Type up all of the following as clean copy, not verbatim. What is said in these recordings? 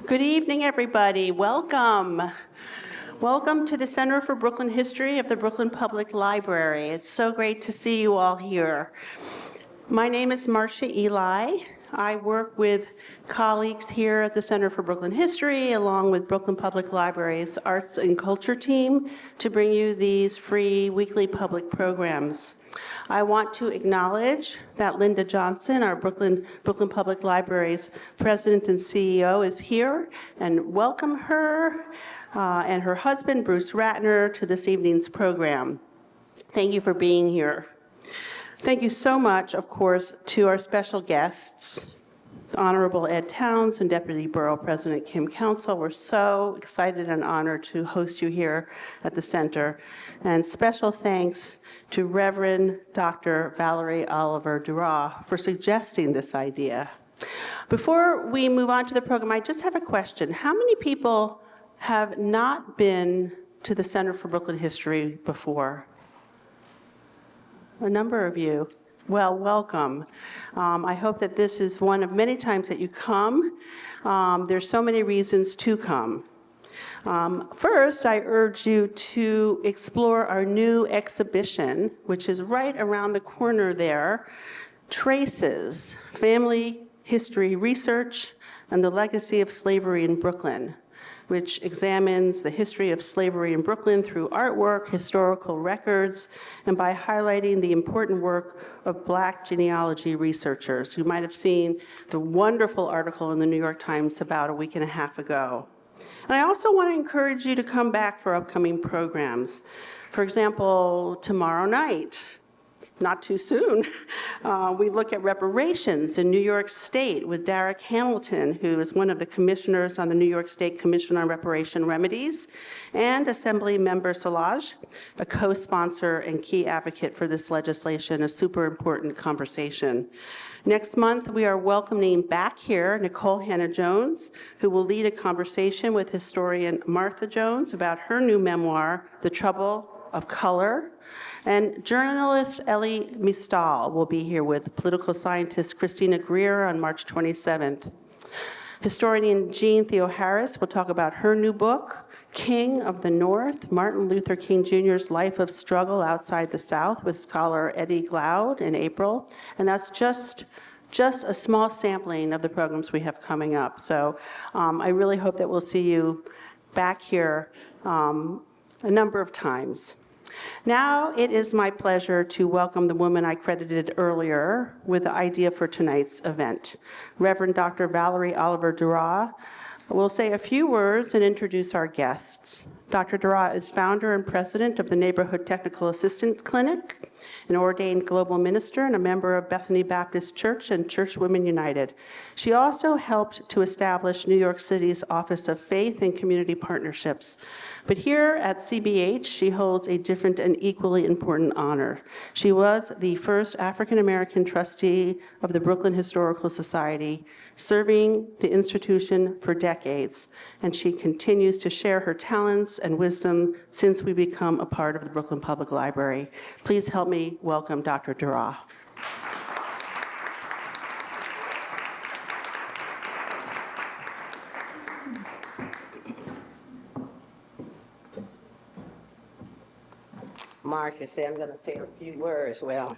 Good evening, everybody. Welcome. Welcome to the Center for Brooklyn History of the Brooklyn Public Library. It's so great to see you all here. My name is Marcia Eli. I work with colleagues here at the Center for Brooklyn History, along with Brooklyn Public Library's Arts and Culture team, to bring you these free weekly public programs. I want to acknowledge that Linda Johnson, our Brooklyn Public Library's president and CEO, is here, and welcome her and her husband, Bruce Ratner, to this evening's program. Thank you for being here. Thank you so much, of course, to our special guests, Honorable Ed Towns and Deputy Borough President Kim Council. We're so excited and honored to host you here at the center. And special thanks to Reverend Dr. Valerie Oliver-Durrah for suggesting this idea. Before we move on to the program, I just have a question. How many people have not been to the Center for Brooklyn History before? A number of you. Well, welcome. I hope that this is one of many times that you come. There's so many reasons to come. First, I urge you to explore our new exhibition, which is right around the corner there, Traces, Family History Research and the Legacy of Slavery in Brooklyn, which examines the history of slavery in Brooklyn through artwork, historical records, and by highlighting the important work of Black genealogy researchers. You might have seen the wonderful article in the New York Times about a week and a half ago. And I also want to encourage you to come back for upcoming programs. For example, tomorrow night, not too soon, we look at reparations in New York State with Derek Hamilton, who is one of the commissioners on the New York State Commission on Reparation Remedies, and Assembly Member Solage, a co-sponsor and key advocate for this legislation, a super important conversation. Next month, we are welcoming back here Nicole Hannah-Jones, who will lead a conversation with historian Martha Jones about her new memoir, The Trouble of Color. And journalist Ellie Mistal will be here with political scientist Christina Greer on March 27th. Historian Jean Theoharis will talk about her new book, King of the North, Martin Luther King Jr.'s Life of Struggle Outside the South, with scholar Eddie Glaude in April. And that's just a small sampling of the programs we have coming up. So I really hope that we'll see you back here a number of times. Now it is my pleasure to welcome the woman I credited earlier with the idea for tonight's event. Reverend Dr. Valerie Oliver-Durrah will say a few words and introduce our guests. Dr. Durrah is founder and president of the Neighborhood Technical Assistance Clinic, an ordained global minister and a member of Bethany Baptist Church and Church Women United. She also helped to establish New York City's Office of Faith and Community Partnerships. But here at CBH, she holds a different and equally important honor. She was the first African American trustee of the Brooklyn Historical Society, serving the institution for decades, and she continues to share her talents and wisdom since we become a part of the Brooklyn Public Library. Please help me welcome Dr. Durrah. Marcia said I'm going to say a few words. Well,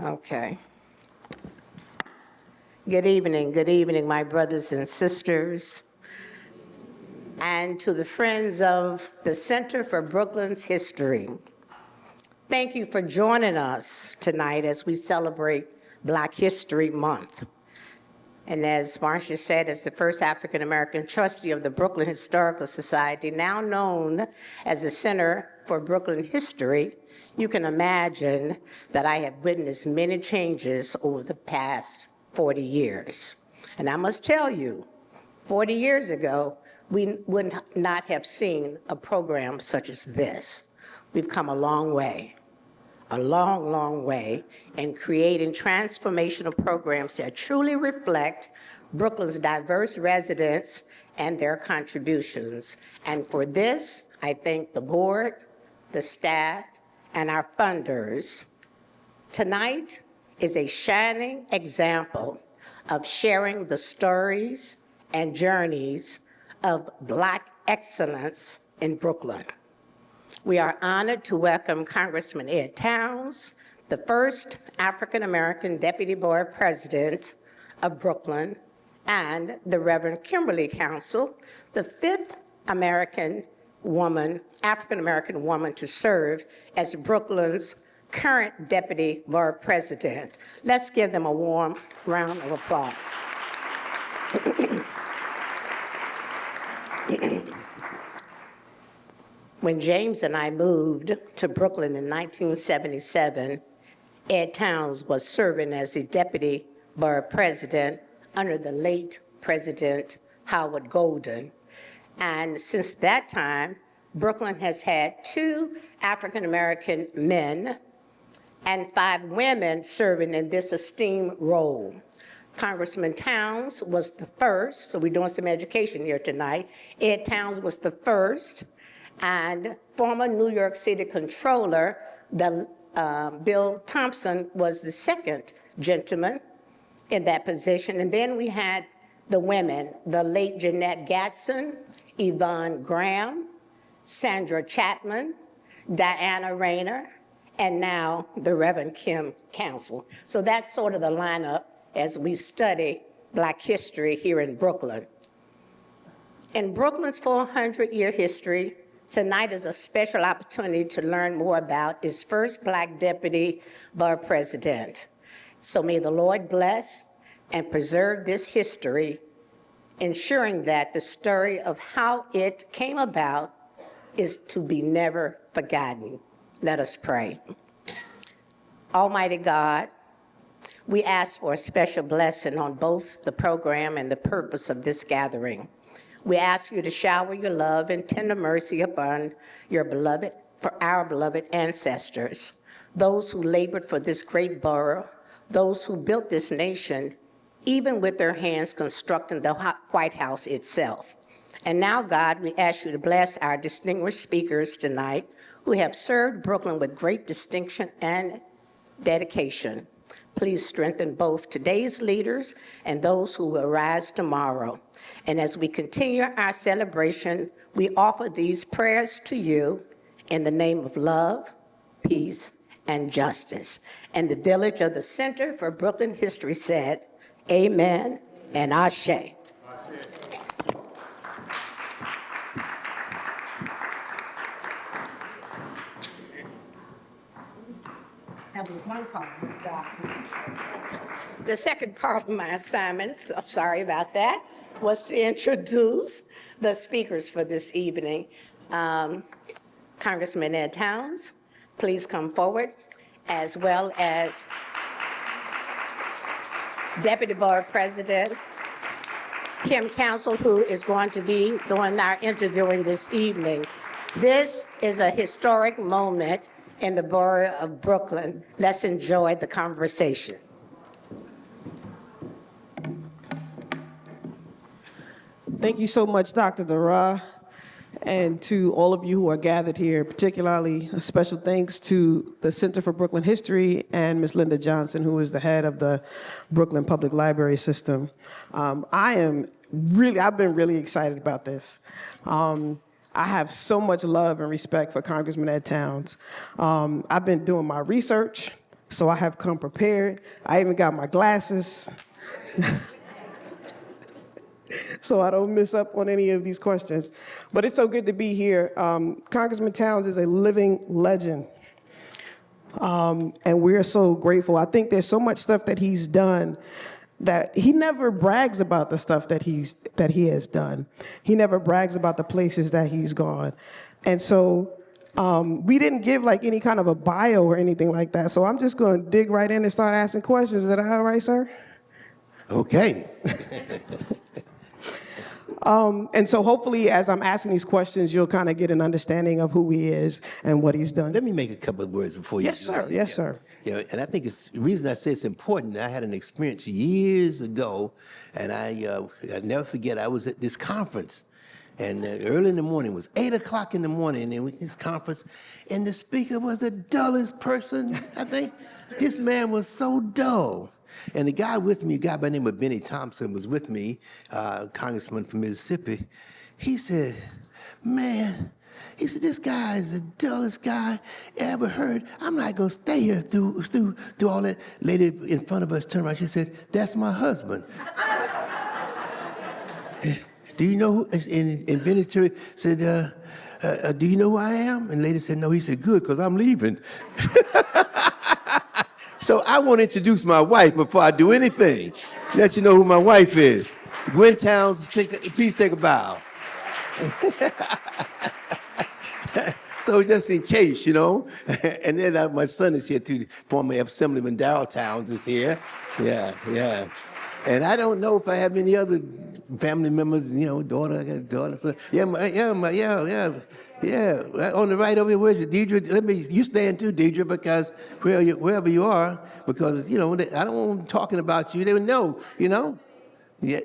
okay. Good evening, my brothers and sisters, and to the friends of the Center for Brooklyn's History. Thank you for joining us tonight as we celebrate Black History Month. And as Marcia said, as the first African American trustee of the Brooklyn Historical Society, now known as the Center for Brooklyn History, you can imagine that I have witnessed many changes over the past 40 years. And I must tell you, 40 years ago, we would not have seen a program such as this. We've come a long way in creating transformational programs that truly reflect Brooklyn's diverse residents and their contributions. And for this, I thank the board, the staff, and our funders. Tonight is a shining example of sharing the stories and journeys of Black excellence in Brooklyn. We are honored to welcome Congressman Ed Towns, the first African American Deputy Borough President of Brooklyn, and the Reverend Kimberly Council, the fifth African American woman to serve as Brooklyn's current Deputy Borough President. Let's give them a warm round of applause. When James and I moved to Brooklyn in 1977, Ed Towns was serving as the Deputy Borough President under the late President Howard Golden. And since that time, Brooklyn has had 2 African American men and 5 women serving in this esteemed role. Congressman Towns was the first, so we're doing some education here tonight. Ed Towns was the first, and former New York City Controller, Bill Thompson, was the second gentleman in that position. And then we had the women, the late Jeanette Gatson, Yvonne Graham, Sandra Chapman, Diana Rayner, and now the Reverend Kim Council. So that's sort of the lineup as we study Black history here in Brooklyn. In Brooklyn's 400-year history, tonight is a special opportunity to learn more about its first Black Deputy Borough President. So may the Lord bless and preserve this history, ensuring that the story of how it came about is to be never forgotten. Let us pray. Almighty God, we ask for a special blessing on both the program and the purpose of this gathering. We ask you to shower your love and tender mercy upon our beloved ancestors, those who labored for this great borough, those who built this nation, even with their hands constructing the White House itself. And now, God, we ask you to bless our distinguished speakers tonight who have served Brooklyn with great distinction and dedication. Please strengthen both today's leaders and those who will rise tomorrow. And as we continue our celebration, we offer these prayers to you in the name of love, peace, and justice. And the village of the Center for Brooklyn History said, amen and ashe. That was one part of my job. The second part of my assignment, I'm sorry about that, was to introduce the speakers for this evening. Congressman Ed Towns, please come forward, as well as Deputy Borough President Kim Council, who is going to be doing our interviewing this evening. This is a historic moment in the borough of Brooklyn. Let's enjoy the conversation. Thank you so much, Dr. Durrah, and to all of you who are gathered here, particularly a special thanks to the Center for Brooklyn History and Ms. Linda Johnson, who is the head of the Brooklyn Public Library System. I've been really excited about this. I have so much love and respect for Congressman Ed Towns. I've been doing my research, so I have come prepared. I even got my glasses. So I don't miss up on any of these questions. But it's so good to be here. Congressman Towns is a living legend. And we're so grateful. I think there's so much stuff that he's done that he never brags about the stuff that he has done. He never brags about the places that he's gone. And so we didn't give like any kind of a bio or anything like that. So I'm just going to dig right in and start asking questions. Is that all right, sir? Okay. And so hopefully, as I'm asking these questions, you'll kind of get an understanding of who he is and what he's done. Let me make a couple of words before you. Yes, sir. Yes, sir. You know, and I think it's the reason I say it's important. I had an experience years ago, and I'll never forget. I was at this conference, and early in the morning, it was 8 o'clock in the morning, and we this conference, and the speaker was the dullest person. I think this man was so dull. And the guy with me, a guy by the name of Benny Thompson, was with me, congressman from Mississippi. He said, man, he said, this guy is the dullest guy ever heard. I'm not going to stay here through all that. Lady in front of us turned around. She said, that's my husband. Do you know who? And Benny said, do you know who I am? And the lady said, no. He said, good, because I'm leaving. So I want to introduce my wife before I do anything. Let you know who my wife is. Gwen Towns, please take a bow. So just in case, you know. And then my son is here too. Former Assemblyman Darrell Towns is here. Yeah. And I don't know if I have any other family members, you know, daughter, I got a daughter. So, yeah. On the right over here, where's it? Deidre, you stand too, Deidre, because wherever you are, because, you know, I don't want them talking about you. They would know, you know. Yeah.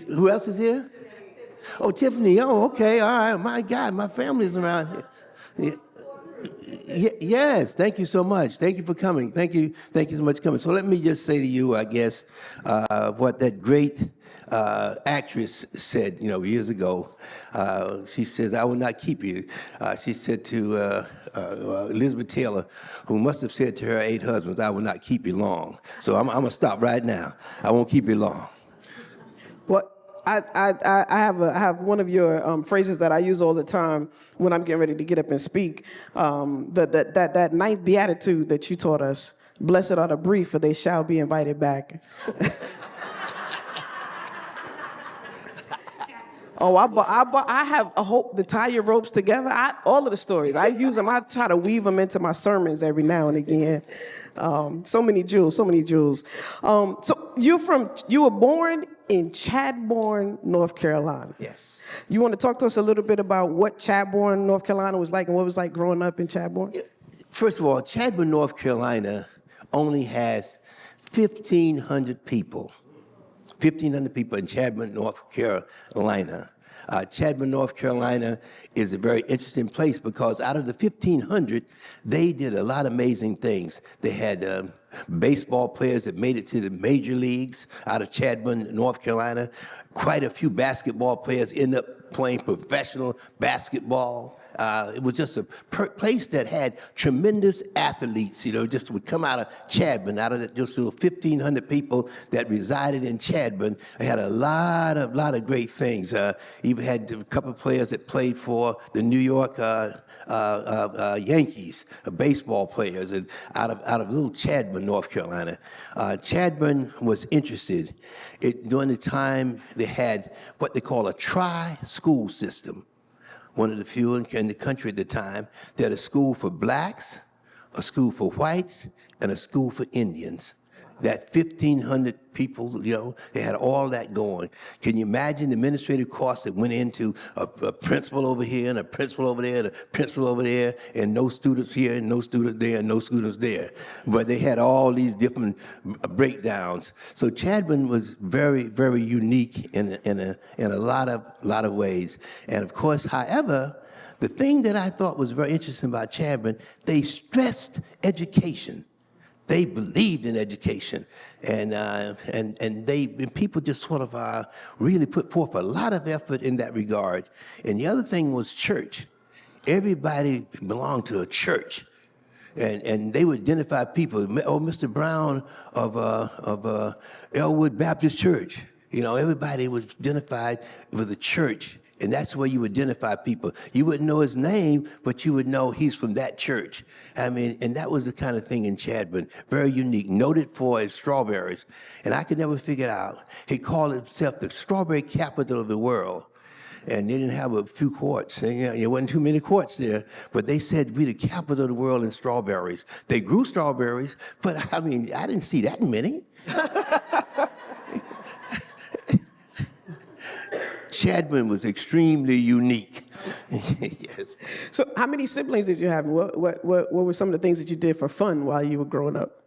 Who else is here? Oh, Tiffany. Oh, okay. All right. My God, my family's around here. Yes. Thank you so much. Thank you for coming. Thank you so much for coming. So let me just say to you, I guess, what that great actress said, you know, years ago. She says, I will not keep you. She said to Elizabeth Taylor, who must have said to her 8 husbands, I will not keep you long. So I'm going to stop right now. I won't keep you long. Well, I have one of your phrases that I use all the time when I'm getting ready to get up and speak. That ninth beatitude that you taught us, blessed are the brief, for they shall be invited back. Oh, I have a hope to tie your ropes together. All of the stories, I use them. I try to weave them into my sermons every now and again. So many jewels. So you were born in Chadbourne, North Carolina. Yes. You want to talk to us a little bit about what Chadbourne, North Carolina was like and what it was like growing up in Chadbourne? First of all, Chadbourne, North Carolina only has 1,500 people. 1,500 people in Chadbourne, North Carolina. Chadbourne, North Carolina is a very interesting place because out of the 1,500, they did a lot of amazing things. They had baseball players that made it to the major leagues out of Chadbourne, North Carolina. Quite a few basketball players ended up playing professional basketball. It was just a place that had tremendous athletes, you know, just would come out of Chadbourne, out of that just little 1,500 people that resided in Chadbourne. They had a lot of great things. Even had a couple of players that played for the New York Yankees, baseball players, and out of little Chadbourne, North Carolina. Chadbourne was interested. During the time they had what they call a tri-school system. One of the few in the country at the time. They had a school for blacks, a school for whites, and a school for Indians. That 1,500 people, you know, they had all that going. Can you imagine the administrative costs that went into a principal over here and a principal over there and a principal over there and no students here and no students there and no students there? But they had all these different breakdowns. So Chadbourne was very, very unique in a lot of ways. And of course, however, the thing that I thought was very interesting about Chadbourne, they stressed education. They believed in education, and people just sort of really put forth a lot of effort in that regard. And the other thing was church. Everybody belonged to a church, and they would identify people. Oh, Mr. Brown of Elwood Baptist Church. You know, everybody was identified with a church. And that's where you identify people. You wouldn't know his name, but you would know he's from that church. I mean, and that was the kind of thing in Chadbourne, very unique, noted for his strawberries. And I could never figure it out. He called himself the strawberry capital of the world. And they didn't have a few quarts. And, you know, there wasn't too many quarts there, but they said we're the capital of the world in strawberries. They grew strawberries, but I mean, I didn't see that many. Chadbourne was extremely unique. Yes. So how many siblings did you have? What were some of the things that you did for fun while you were growing up?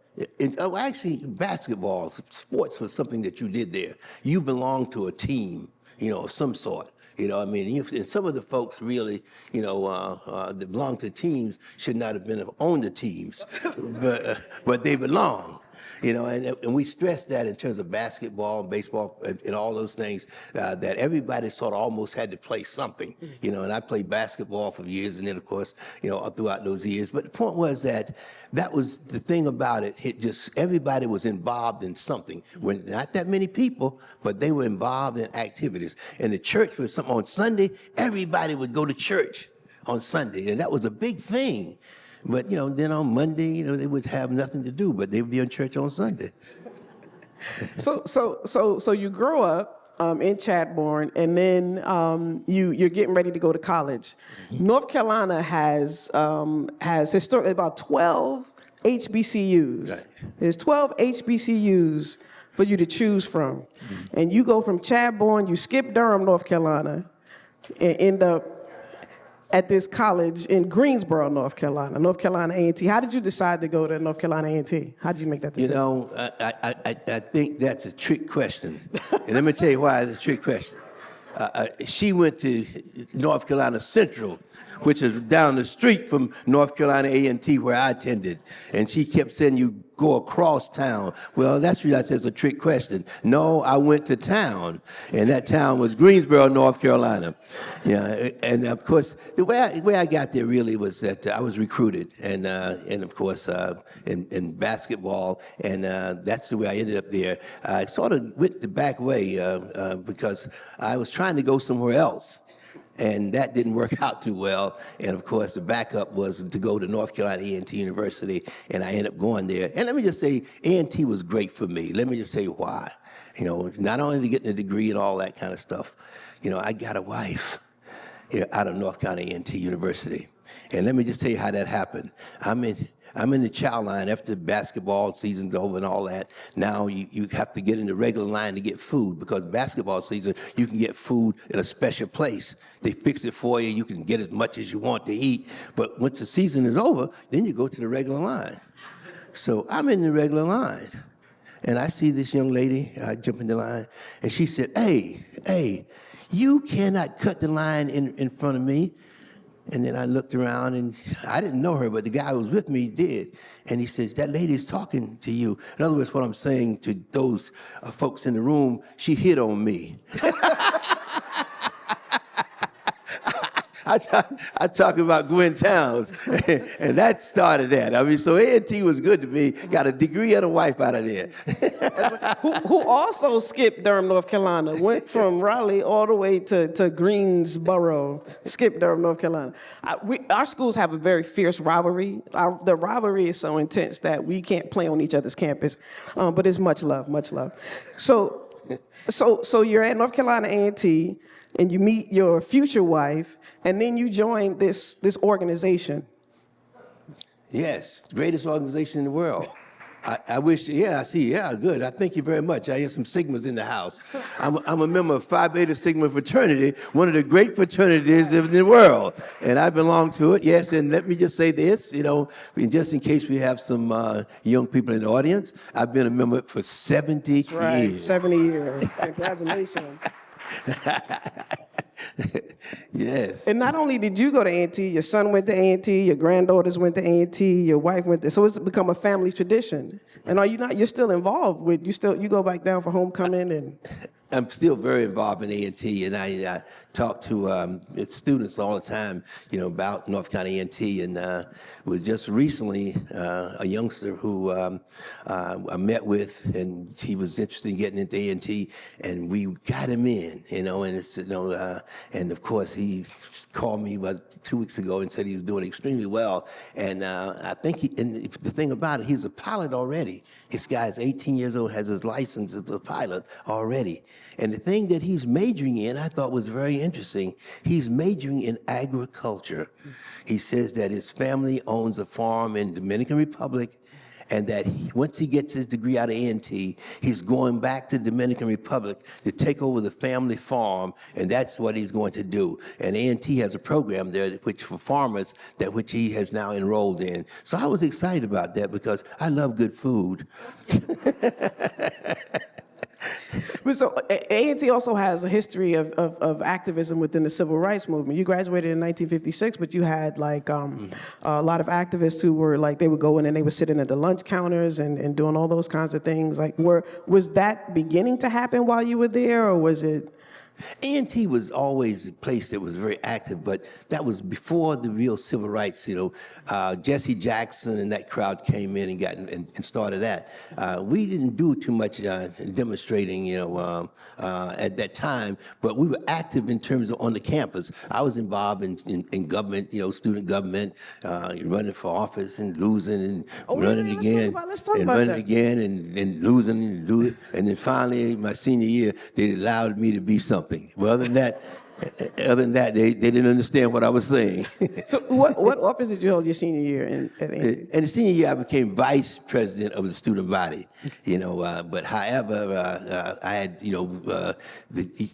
Actually, basketball, sports was something that you did there. You belonged to a team, you know, of some sort. You know, I mean, and some of the folks really, you know, that belonged to teams should not have been on the teams, but they belong. and we stressed that in terms of basketball and baseball and all those things, that everybody sort of almost had to play something, and I played basketball for years, and then, of course, throughout those years. But the point was that was the thing about it. It just, everybody was involved in something. When not that many people, but they were involved in activities. And the church was something on Sunday, everybody would go to church on Sunday, and that was a big thing. But, then on Monday, they would have nothing to do, but they would be in church on Sunday. So you grow up in Chadbourne, and then you're getting ready to go to college. North Carolina has historically about 12 HBCUs. Right. There's 12 HBCUs for you to choose from. And you go from Chadbourne, you skip Durham, North Carolina, and end up at this college in Greensboro, North Carolina A&T. How did you decide to go to North Carolina A&T? How did you make that decision? I think that's a trick question. And let me tell you why it's a trick question. She went to North Carolina Central, which is down the street from North Carolina A&T where I attended. And she kept saying, you go across town. Well, that's what I said, it's a trick question. No, I went to town, and that town was Greensboro, North Carolina. And of course, the way I got there really was that I was recruited, and of course, in basketball, and that's the way I ended up there. I sort of went the back way because I was trying to go somewhere else. And that didn't work out too well. And of course, the backup was to go to North Carolina A&T University, and I ended up going there. And let me just say, A&T was great for me. Let me just say why. Not only to get a degree and all that kind of stuff, I got a wife out of North Carolina A&T University. And let me just tell you how that happened. I'm in the child line after basketball season's over and all that. Now you have to get in the regular line to get food, because basketball season, you can get food in a special place. They fix it for you. You can get as much as you want to eat. But once the season is over, then you go to the regular line. So I'm in the regular line. And I see this young lady, I jump in the line, and she said, hey, you cannot cut the line in front of me. And then I looked around, and I didn't know her, but the guy who was with me did. And he says, that lady is talking to you. In other words, what I'm saying to those folks in the room, she hit on me. I talk about Gwen Towns, and that started that. So A&T was good to me. Got a degree and a wife out of there. who also skipped Durham, North Carolina, went from Raleigh all the way to Greensboro, skipped Durham, North Carolina. Our schools have a very fierce rivalry. The rivalry is so intense that we can't play on each other's campus, but it's much love, much love. So you're at North Carolina A&T, and you meet your future wife, and then you join this organization. Yes, greatest organization in the world. I wish, I see, good. I thank you very much. I hear some Sigmas in the house. I'm a member of Phi Beta Sigma fraternity, one of the great fraternities in the world. And I belong to it, yes. And let me just say this, just in case we have some young people in the audience, I've been a member for 70 That's right, years. 70 years. Congratulations. Yes. And not only did you go to A&T, your son went to A&T, your granddaughters went to A&T, your wife went there. So it's become a family tradition. And are you not? You're still involved with? You go back down for homecoming and. I'm still very involved in A&T, and I talk to students all the time, about North Carolina A&T, and was just recently a youngster who I met with, and he was interested in getting into A&T, and we got him in, and it's, and of course he called me about 2 weeks ago and said he was doing extremely well, and I think and the thing about it, he's a pilot already. This guy's 18 years old, has his license as a pilot already. And the thing that he's majoring in, I thought was very interesting. He's majoring in agriculture. He says that his family owns a farm in Dominican Republic, and that once he gets his degree out of A&T, he's going back to Dominican Republic to take over the family farm, and that's what he's going to do. And A&T has a program there which for farmers which he has now enrolled in. So I was excited about that because I love good food. But so A&T also has a history of activism within the civil rights movement. You graduated in 1956, but you had like a lot of activists who were like, they would go in and they would sit in at the lunch counters and doing all those kinds of things. Like, was that beginning to happen while you were there, or was it? A&T was always a place that was very active, but that was before the real civil rights. Jesse Jackson and that crowd came in and got and started that. We didn't do too much demonstrating, at that time, but we were active in terms of on the campus. I was involved in government, student government, running for office and losing and running again, and running again and losing and do it. And then finally, my senior year, they allowed me to be something. Well, other than that, they didn't understand what I was saying. So what office did you hold your senior year at A&T? In the senior year, I became vice president of the student body. But however, I had, the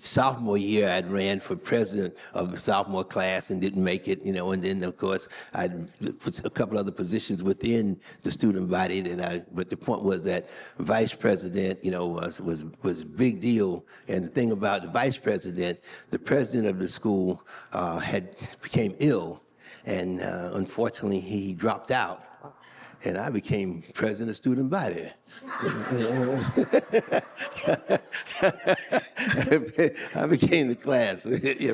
sophomore year, I ran for president of the sophomore class and didn't make it. And then of course I had a couple other positions within the student body. But the point was that vice president, was a big deal. And the thing about the vice president, the president of the school became ill, and unfortunately he dropped out, and I became president of student body. I became the class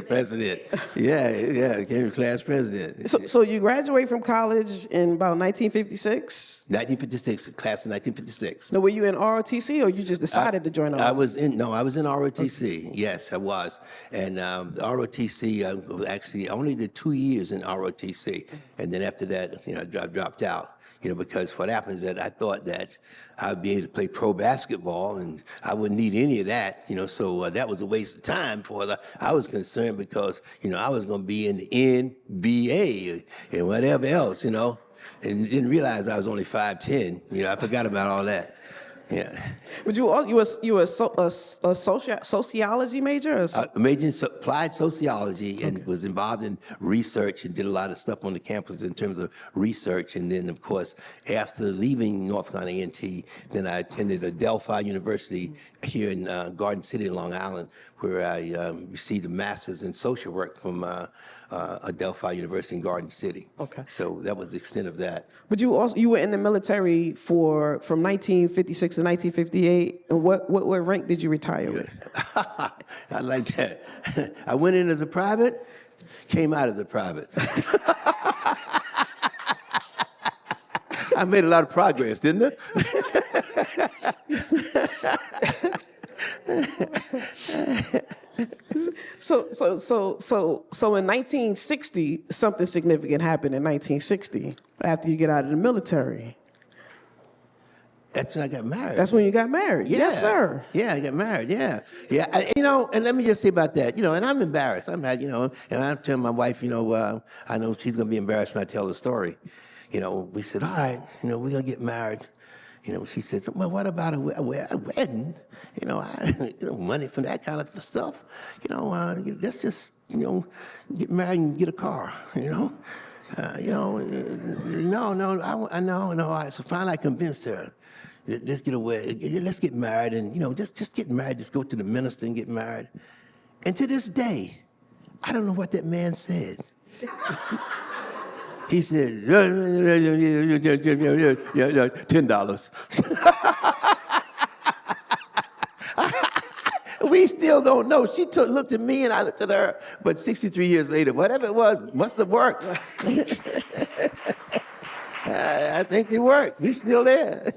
president. I became the class president. So you graduate from college in about 1956? 1956, class of 1956. No, were you in ROTC, or you just decided to join? I was in ROTC. Yes, I was. And ROTC, was actually only did 2 years in ROTC, and then after that, I dropped out. Because what happens is that I thought that I'd be able to play pro basketball and I wouldn't need any of that, so that was a waste of time I was concerned because, I was going to be in the NBA and whatever else, and didn't realize I was only 5'10". I forgot about all that. Yeah. But you were a sociology major? Or Majored in applied sociology and was involved in research and did a lot of stuff on the campus in terms of research. And then, of course, after leaving North Carolina A&T, then I attended Adelphi University here in Garden City, Long Island, where I received a master's in social work from Adelphi University in Garden City. Okay. So that was the extent of that. But you were in the military from 1956 to 1958. And what rank did you retire with? I like that. I went in as a private, came out as a private. I made a lot of progress, didn't I? So in 1960, something significant happened in 1960 after you get out of the military. That's when I got married. That's when you got married. Yeah. Yes, sir. Yeah, I got married. Yeah. And let me just say about that. And I'm embarrassed. And I'm telling my wife, I know she's gonna be embarrassed when I tell the story. We said, all right, we're gonna get married. She said, well, what about a wedding? Money for that kind of stuff. Let's just, get married and get a car. No. So finally I convinced her. Let's get away. Let's get married, and just get married. Just go to the minister and get married. And to this day, I don't know what that man said. He said, $10. We still don't know. She looked at me and I looked at her, but 63 years later, whatever it was, must have worked. I think it worked. We still there.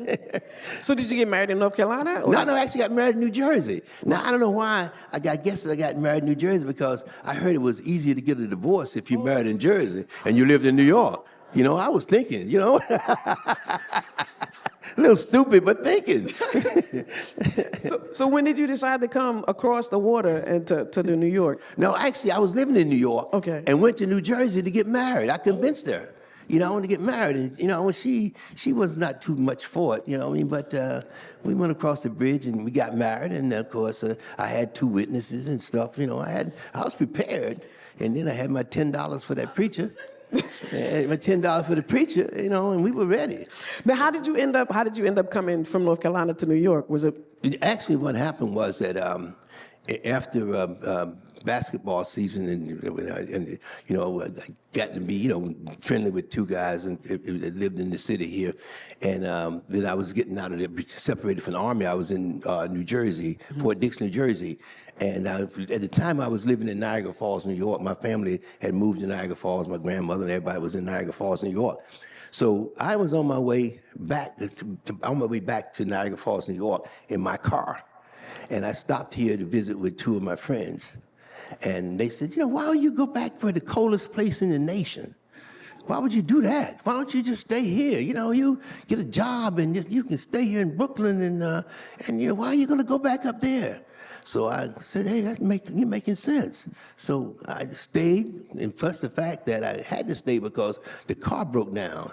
So did you get married in North Carolina? No, I actually got married in New Jersey. Now, I don't know why. I guess I got married in New Jersey because I heard it was easier to get a divorce if you married in Jersey and you lived in New York. I was thinking, a little stupid, but thinking. So when did you decide to come across the water and to New York? No, actually, I was living in New York. Okay. And went to New Jersey to get married. I convinced her. To get married. And, she was not too much for it, but we went across the bridge and we got married. And, of course, I had 2 witnesses and stuff. I was prepared. And then I had my $10 for that preacher. And $10 for the preacher, you know, and we were ready. Now, how did you end up coming from North Carolina to New York? Was it? Actually, what happened was that after basketball season, and you know, I got to be, you know, friendly with two guys and that lived in the city here, and then I was getting out of there, separated from the army. I was in New Jersey, Fort Dix, New Jersey, and at the time I was living in Niagara Falls, New York. My family had moved to Niagara Falls. My grandmother and everybody was in Niagara Falls, New York. So I was on my way back to Niagara Falls, New York, in my car, and I stopped here to visit with two of my friends, and they said, you know, why don't you go back for the coldest place in the nation? Why would you do that? Why don't you just stay here? You know, you get a job and you can stay here in Brooklyn, and you know, why are you going to go back up there? So I said, hey, you're making sense. So I stayed, and plus the fact that I had to stay because the car broke down.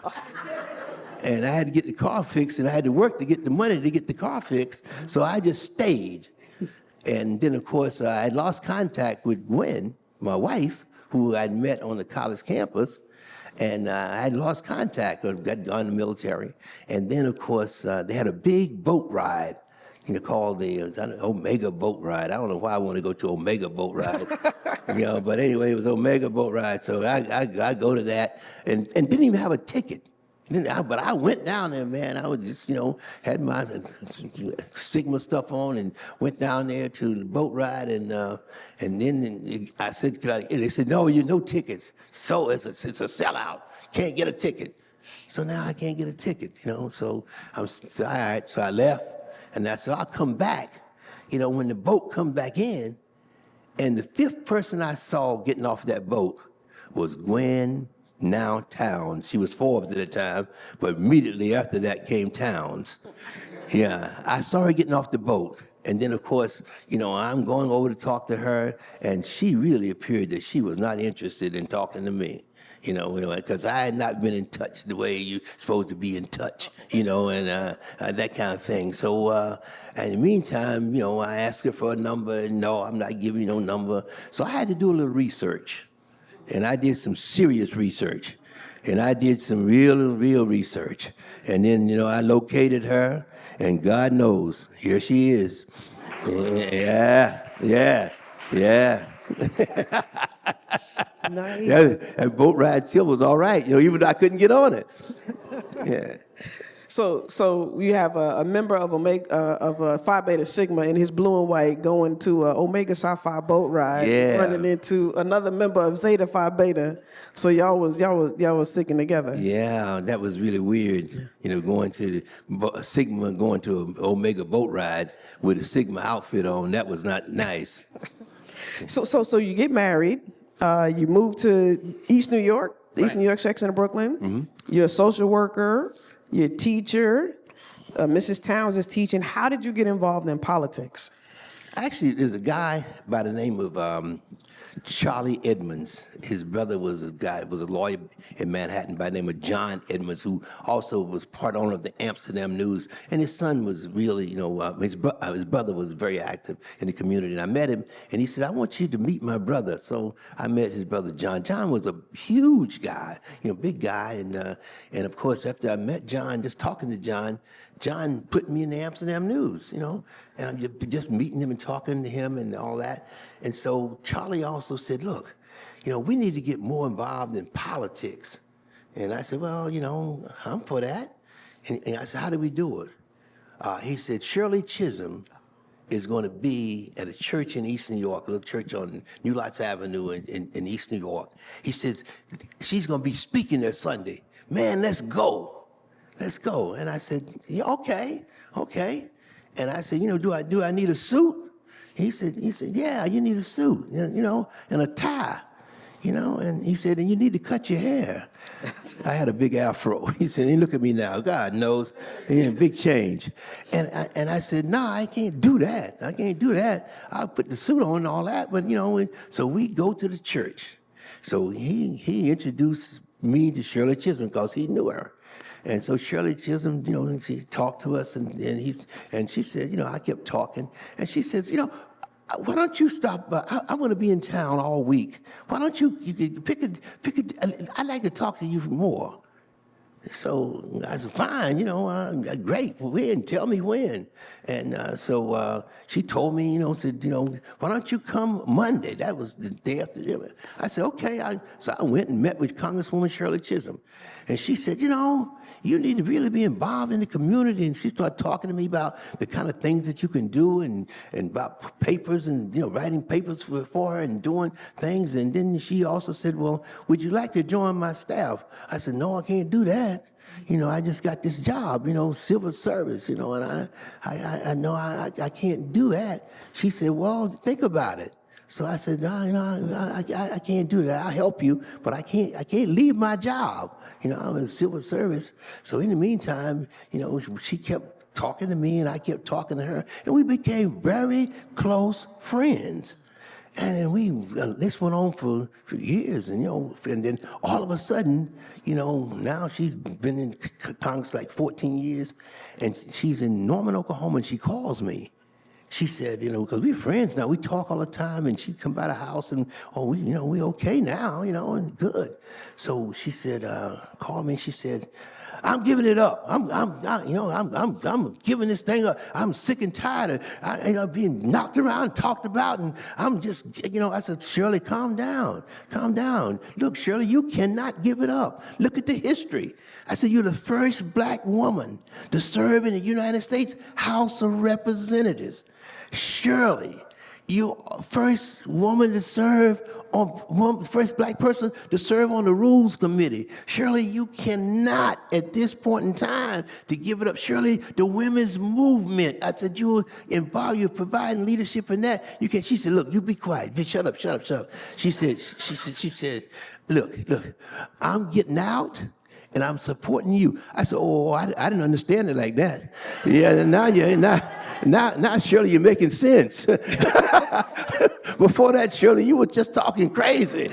And I had to get the car fixed, and I had to work to get the money to get the car fixed. So I just stayed. And then, of course, I had lost contact with Gwen, my wife, who I'd met on the college campus. And I had lost contact, or got gone in the military. And then, of course, they had a big boat ride, you know, called the Omega boat ride. I don't know why I want to go to Omega boat ride, you know, but anyway, it was Omega boat ride. So I go to that and didn't even have a ticket. But I went down there, man. I was just, you know, had my Sigma stuff on and went down there to the boat ride. And then I said, they said, no, no tickets. So it's a sellout. Can't get a ticket. So now I can't get a ticket, you know. So all right. So I left. And I said, I'll come back, you know, when the boat come back in. And the fifth person I saw getting off that boat was Gwen, now Towns. She was Forbes at the time, but immediately after that came Towns. Yeah, I saw her getting off the boat. And then, of course, you know, I'm going over to talk to her, and she really appeared that she was not interested in talking to me. You know, because I had not been in touch the way you're supposed to be in touch, you know, and that kind of thing. So, in the meantime, you know, I asked her for a number, and no, I'm not giving you no number. So I had to do a little research, and I did some serious research, and I did some real research. And then, you know, I located her, and God knows, here she is. Yeah. Nice. Yeah, that boat ride still was all right, you know, even though I couldn't get on it. Yeah. So you have a member of Phi Beta Sigma in his blue and white going to Omega Psi Phi boat ride, Yeah. running into another member of Zeta Phi Beta. So y'all was sticking together. Yeah, that was really weird. You know, going to Sigma, going to an Omega boat ride with a Sigma outfit on. That was not nice. So you get married. You move to East New York, East New York section of Brooklyn. Mm-hmm. You're a social worker. You're a teacher. Mrs. Towns is teaching. How did you get involved in politics? Actually, there's a guy by the name of Charlie Edmonds. His brother was a lawyer in Manhattan by the name of John Edmonds, who also was part owner of the Amsterdam News. And his son was really, you know, his brother was very active in the community. And I met him, and he said, I want you to meet my brother. So I met his brother, John. John was a huge guy, you know, big guy. And of course, after I met John, just talking to John put me in the Amsterdam News, you know, and I'm just meeting him and talking to him and all that. And so Charlie also said, look, you know, we need to get more involved in politics. And I said, well, you know, I'm for that. And I said, how do we do it? He said, Shirley Chisholm is going to be at a church in East New York, a little church on New Lots Avenue in East New York. He says, she's going to be speaking there Sunday. Man, let's go. Let's go. And I said, yeah, okay. And I said, you know, do I need a suit? He said, yeah, you need a suit, you know, and a tie, you know. And he said, and you need to cut your hair. I had a big afro. He said, and look at me now. God knows, big change. And I said, no, I can't do that. I'll put the suit on and all that, but you know. So we go to the church. So he introduced me to Shirley Chisholm because he knew her. And so Shirley Chisholm, you know, she talked to us, and she said, you know, I kept talking, and she says, you know, why don't you stop by? I'm going to be in town all week. Why don't you could pick a, I'd like to talk to you more. So I said, fine, great, when? Tell me when. And so she told me, said, why don't you come Monday? That was the day after. I said, okay. So I went and met with Congresswoman Shirley Chisholm. And she said, you need to really be involved in the community. And she started talking to me about the kind of things that you can do and about papers and, writing papers for her and doing things. And then she also said, well, would you like to join my staff? I said, no, I can't do that. I just got this job, civil service, and I know I can't do that. She said, well, think about it. So I said, no, I can't do that. I'll help you, but I can't leave my job. I'm in civil service. So in the meantime, she kept talking to me and I kept talking to her, and we became very close friends. And then this went on for years, and then all of a sudden, now she's been in Congress like 14 years, and she's in Norman, Oklahoma, and she calls me. She said, because we're friends now, we talk all the time, and she'd come by the house, and we okay now, and good. So she said, called me, and she said, I'm giving it up. I'm giving this thing up. I'm sick and tired of being knocked around, talked about, and I'm just, I said, Shirley, calm down. Look, Shirley, you cannot give it up. Look at the history. I said, you're the first black woman to serve in the United States House of Representatives. Shirley, you first woman to serve first black person to serve on the Rules Committee. Shirley, you cannot at this point in time to give it up. Shirley, the women's movement. I said, you're providing leadership in that. You can. She said, look, you be quiet. Shut up. She said, look, I'm getting out and I'm supporting you. I said, I didn't understand it like that. Now, Shirley, you're making sense. Before that, Shirley, you were just talking crazy.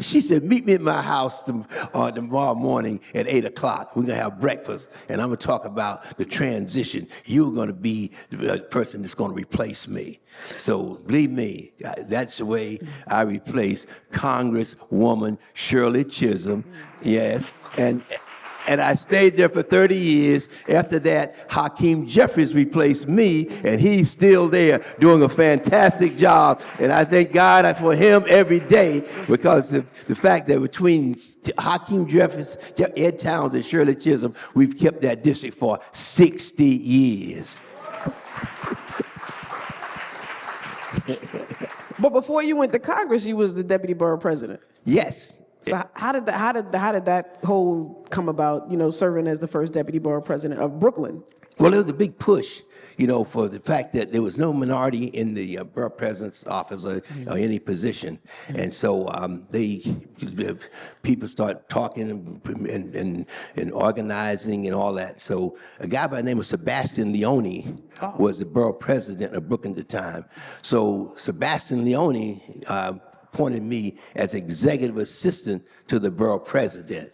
She said, meet me at my house tomorrow morning at 8 o'clock. We're going to have breakfast, and I'm going to talk about the transition. You're going to be the person that's going to replace me. So believe me, that's the way I replaced Congresswoman Shirley Chisholm. Yes, and I stayed there for 30 years. After that, Hakeem Jeffries replaced me, and he's still there doing a fantastic job. And I thank God for him every day, because the fact that between Hakeem Jeffries, Ed Towns, and Shirley Chisholm, we've kept that district for 60 years. But before you went to Congress, you was the deputy borough president. Yes. So how did that whole come about, serving as the first deputy borough president of Brooklyn? Well, it was a big push, for the fact that there was no minority in the borough president's office or any position. And so people start talking and organizing and all that. So a guy by the name of Sebastian Leone was the borough president of Brooklyn at the time. So Sebastian Leone appointed me as executive assistant to the borough president.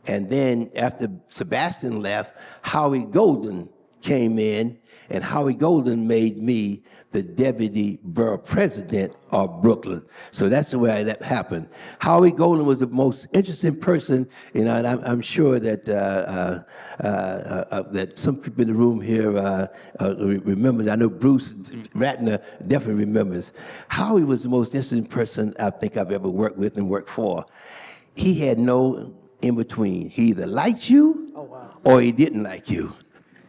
And then after Sebastian left, Howie Golden came in, and Howie Golden made me the deputy borough president of Brooklyn. So that's the way that happened. Howie Golden was the most interesting person, and I'm sure that that some people in the room here remember. I know Bruce Ratner definitely remembers. Howie was the most interesting person I think I've ever worked with and worked for. He had no in between. He either liked you or he didn't like you.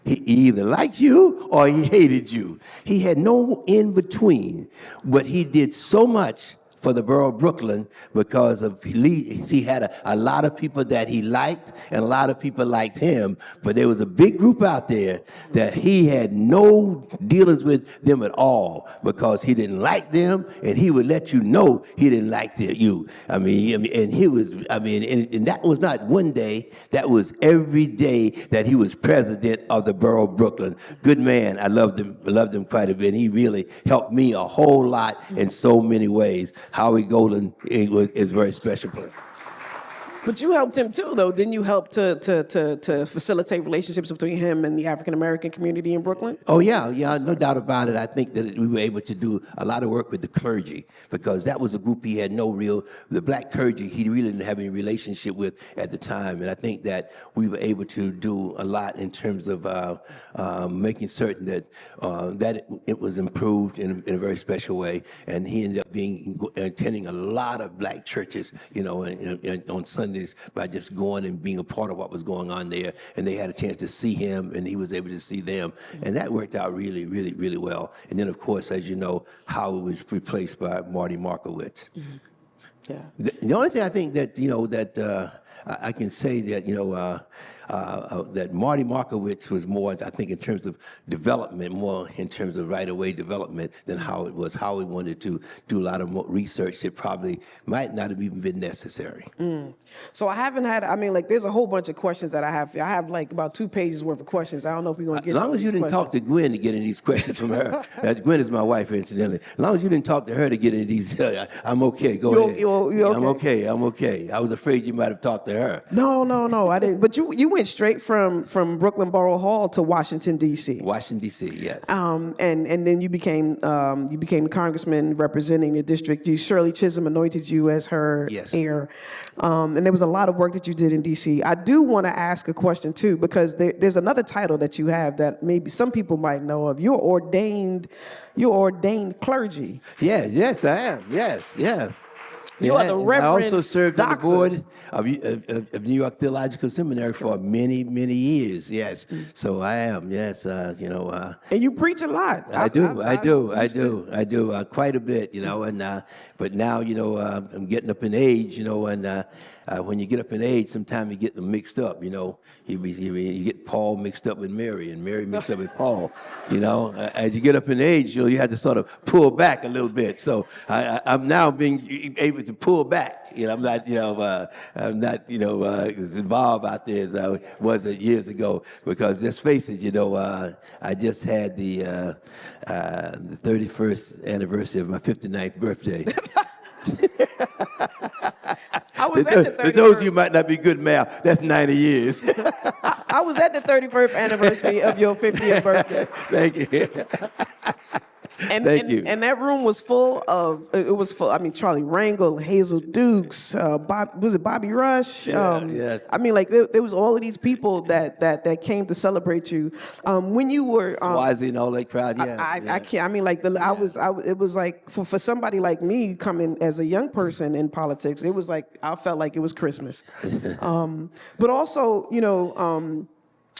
He either liked you or he hated you. He had no in between, but he did so much for the borough of Brooklyn because he had a lot of people that he liked and a lot of people liked him, but there was a big group out there that he had no dealings with them at all because he didn't like them, and he would let you know he didn't like you. And that was not one day, that was every day that he was president of the borough of Brooklyn. Good man, I loved him quite a bit. He really helped me a whole lot in so many ways. Howie Golden is very special. But you helped him too, though. Didn't you help to facilitate relationships between him and the African American community in Brooklyn? Oh yeah, yeah, no doubt about it. I think that we were able to do a lot of work with the clergy because that was a group he had the black clergy he really didn't have any relationship with at the time. And I think that we were able to do a lot in terms of making certain that it was improved in a very special way. And he ended up attending a lot of black churches, on Sundays by just going and being a part of what was going on there. And they had a chance to see him, and he was able to see them, and that worked out really, really, really well. And then, of course, as you know, Howard was replaced by Marty Markowitz. Mm-hmm. Yeah. The only thing I think that I can say that that Marty Markowitz was more, I think, in terms of development, more in terms of right-of-way development than Howard was. Howard wanted to do a lot of more research that probably might not have even been necessary. So I haven't had, there's a whole bunch of questions that I have. I have like about 2 pages worth of questions. I don't know if we're going to get As long as you didn't talk to Gwen to get any these questions from her. Gwen is my wife, incidentally. As long as you didn't talk to her to get any these, I'm okay. Go ahead. You okay? I'm okay. I was afraid you might have talked to her. No, I didn't. But you went straight from Brooklyn Borough Hall to Washington, D.C. Washington, D.C., yes. And then you became congressman representing the district. Shirley Chisholm anointed you as her heir. And there was a lot of work that you did in D.C. I do want to ask a question, too, because there's another title that you have that maybe some people might know of. You're ordained clergy. Yeah, yes, I am. Yes, yeah. You are the Reverend I also served on the Doctor. board of New York Theological Seminary for many, many years. Yes, so I am. Yes, And you preach a lot. I do quite a bit. But now I'm getting up in age. And when you get up in age, sometimes you get them mixed up. You get Paul mixed up with Mary, and Mary mixed up with Paul. As you get up in age, you have to sort of pull back a little bit. So I'm now being able to pull back. I'm not as involved out there as I was years ago. Because let's face it, I just had the 31st anniversary of my 59th birthday. I was at the 31st. For those of you who might not be good math, that's 90 years. I was at the 31st anniversary of your 50th birthday. Thank you. Thank you. And that room was full of, Charlie Rangel, Hazel Dukes, was it Bobby Rush? Yeah. There was all of these people that came to celebrate you. When you were Swazi and all that crowd. I can't. It was like for somebody like me coming as a young person in politics, it was like I felt like it was Christmas. But also,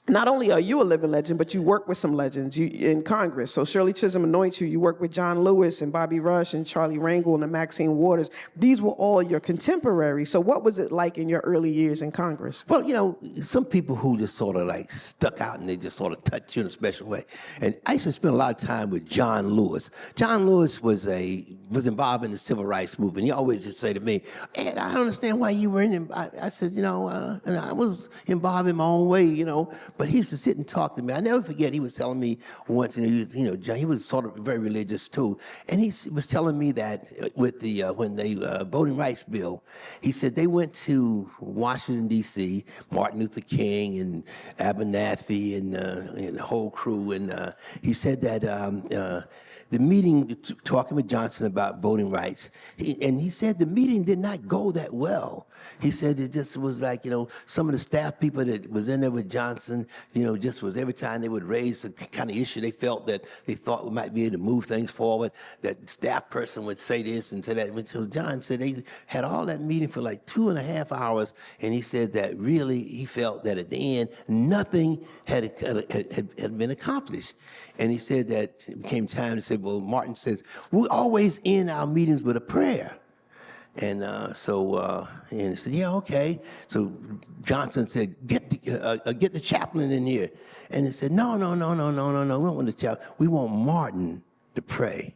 not only are you a living legend, but you work with some legends in Congress. So Shirley Chisholm anoints you. You work with John Lewis and Bobby Rush and Charlie Rangel and Maxine Waters. These were all your contemporaries. So what was it like in your early years in Congress? Well, some people who just sort of like stuck out and they just sort of touched you in a special way. And I used to spend a lot of time with John Lewis. John Lewis was involved in the civil rights movement. He always just say to me, Ed, I don't understand why you were in it. I said, and I was involved in my own way, But he used to sit and talk to me. I never forget. He was telling me once, he was sort of very religious too, and he was telling me that with when the voting rights bill, he said they went to Washington D.C., Martin Luther King and Abernathy and the whole crew, and he said that. The meeting, talking with Johnson about voting rights, he said the meeting did not go that well. He said it just was like, some of the staff people that was in there with Johnson, just was every time they would raise some kind of issue they thought we might be able to move things forward, that staff person would say this and say that. Until John said they had all that meeting for like 2.5 hours, and he said that really he felt that at the end, nothing had been accomplished. And he said that it became time to say, well, Martin says, we always end our meetings with a prayer. And and he said, yeah, okay. So Johnson said, get the chaplain in here. And he said, no, we don't want the chaplain. We want Martin to pray.